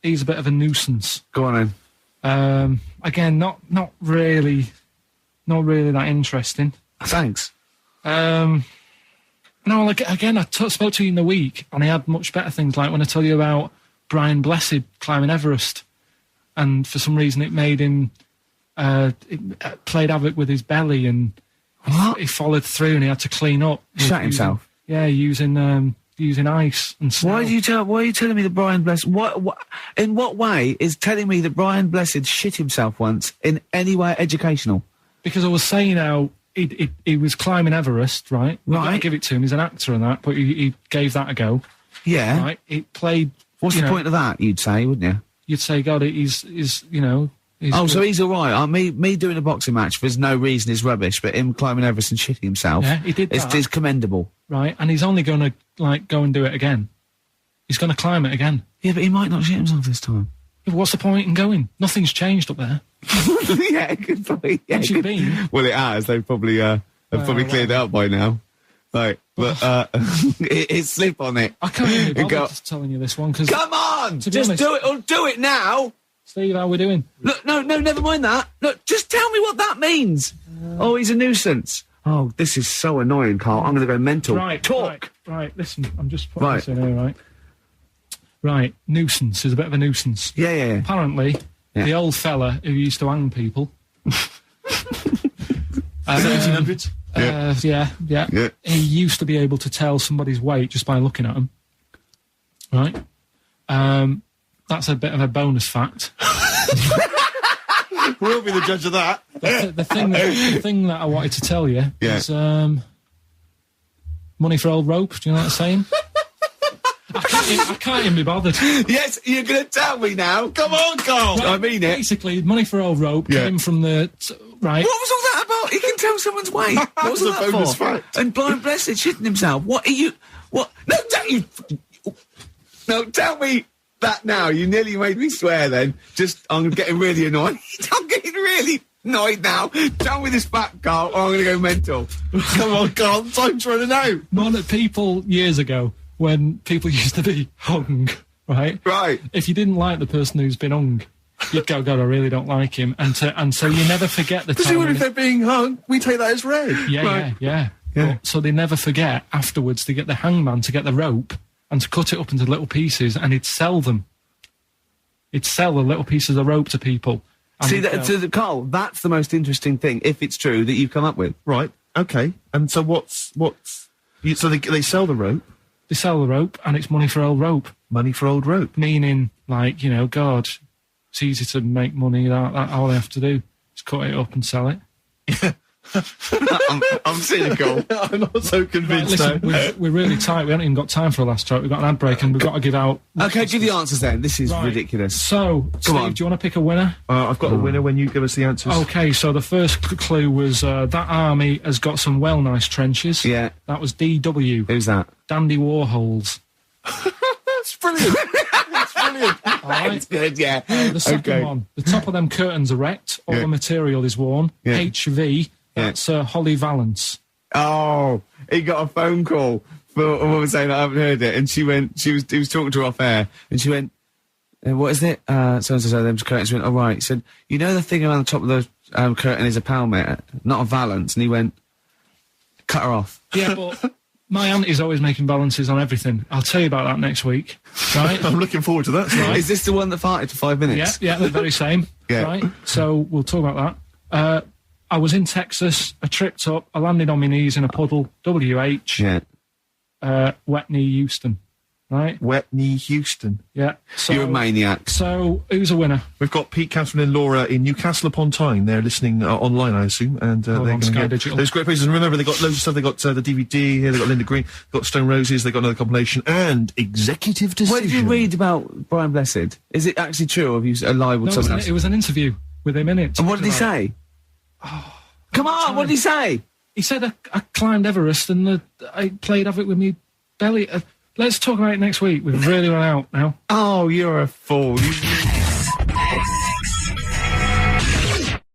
he's a bit of a nuisance. Go on then. Again, not really that interesting. Thanks. No, like again, I spoke to you in the week, and he had much better things. Like when I tell you about Brian Blessed climbing Everest, and for some reason it made him it played havoc with his belly, and he followed through, and he had to clean up. Shut himself. Using ice and snow. Why are you telling me that Brian Blessed? In what way is telling me that Brian Blessed shit himself once in any way educational? Because I was saying how he was climbing Everest, right? You've got to Right. give it to him. He's an actor and that, but he gave that a go. Yeah. Right? It played. What's the point of that? You'd say, wouldn't you? You'd say, God, he's you know. He's Oh, good. so he's all right. Me doing a boxing match for no reason is rubbish, but him climbing Everest and shitting himself, Yeah, he did that. is commendable. Right, and he's only going to like go and do it again. He's going to climb it again. Yeah, but he might not shit himself this time. Yeah, but what's the point in going? Nothing's changed up there. Yeah, good point. Yeah, Once you've been. Well, it has. They've probably cleared it up by now. Right, but it's slip on it. I can't even be Go- bothered telling you this one because Come on, To be just honest- do it. Or do it now. Steve, how we doing? Look, no, never mind that. Look, just tell me what that means. Oh, he's a nuisance. Oh, this is so annoying, Carl. I'm going to go mental. Right, Talk. Right. Listen, I'm just putting Right. this in here. Right. Right. Nuisance is a bit of a nuisance. Yeah. Apparently, Yeah. the old fella who used to hang people. 1700s? Yeah. He used to be able to tell somebody's weight just by looking at them. Right? That's a bit of a bonus fact. We'll be the judge of that. The thing that I wanted to tell you Yeah. is money for old rope. Do you know what I'm saying? I can't even be bothered. Yes, you're going to tell me now. Come on, Carl. I mean it. Basically, money for old rope Yeah. came from the... Right? What was all that about? He can tell someone's weight. What was It's a that bonus for? fact. And Brian Blessed shitting himself. What are you... What? No, don't you... No, tell me that now. You nearly made me swear then. I'm getting really annoyed. I'm getting really annoyed now. Tell me this fact, Carl, or I'm going to go mental. Come on, Carl, time's running out. One of people years ago, when people used to be hung, right? Right. If you didn't like the person who's been hung, you'd go, God, I really don't like him. And so you never forget the time. Presumably, when if they're being hung, we take that as read. Yeah. Yeah. But, so they never forget afterwards to get the hangman to get the rope and to cut it up into little pieces, and he'd sell them. He'd sell the little pieces of rope to people. And See, he'd go, Carl, that's the most interesting thing, if it's true, that you've come up with. Right, okay. And so so they sell the rope, they sell the rope, and it's money for old rope. money for old rope. Meaning, like, you know, God, it's easy to make money. That all they have to do is cut it up and sell it. I'm cynical. I'm not so Right, convinced listen, now. we're really tight. We haven't even got time for a last joke. We've got an ad break, and we've got to give out... Okay, give the answers then. This is Right. ridiculous. So, Steve, on. do you want to pick a winner? I've got a winner when you give us the answers. Okay, so the first clue was that army has got some well nice trenches. Yeah. That was DW, Who's that? Dandy Warhols. That's brilliant. That's brilliant. All right. That's good, yeah. The second Okay. one, the top of them curtains are wrecked, all Yeah. the material is worn. Yeah. HV, that's Holly Valance. Oh, he got a phone call But a woman saying I haven't heard it, and he was talking to her off air, and she went, what is it? So-and-so, them curtains. She went, oh, right. He said, you know the thing around the top of the curtain is a palmet, not a valance. And he went, cut her off. Yeah, but my auntie's always making balances on everything. I'll tell you about that next week, right? I'm looking forward to that. Right. Is this the one that farted for 5 minutes? Yeah, the very same. Yeah. Right? So we'll talk about that. I was in Texas, I tripped up, I landed on my knees in a puddle, WH, wet knee Houston, right? Wet knee Houston. Yeah. So, You're a maniac. So, who's a winner? We've got Pete, Catherine and Laura in Newcastle upon Tyne. They're listening online, I assume, and they're on going to Sky get Digital. those great places. And remember, they got loads of stuff. They got the DVD here. They got Linda Green. They got Stone Roses. They got another compilation and Executive Decision. What did you read about Brian Blessed? Is it actually true, or have you libelled someone else? It was an interview with him in it. And what did he say? Come on, what did he say? He said I climbed Everest and I played havoc with me belly. Let's talk about it next week. We've really run out now. Oh, you're a fool.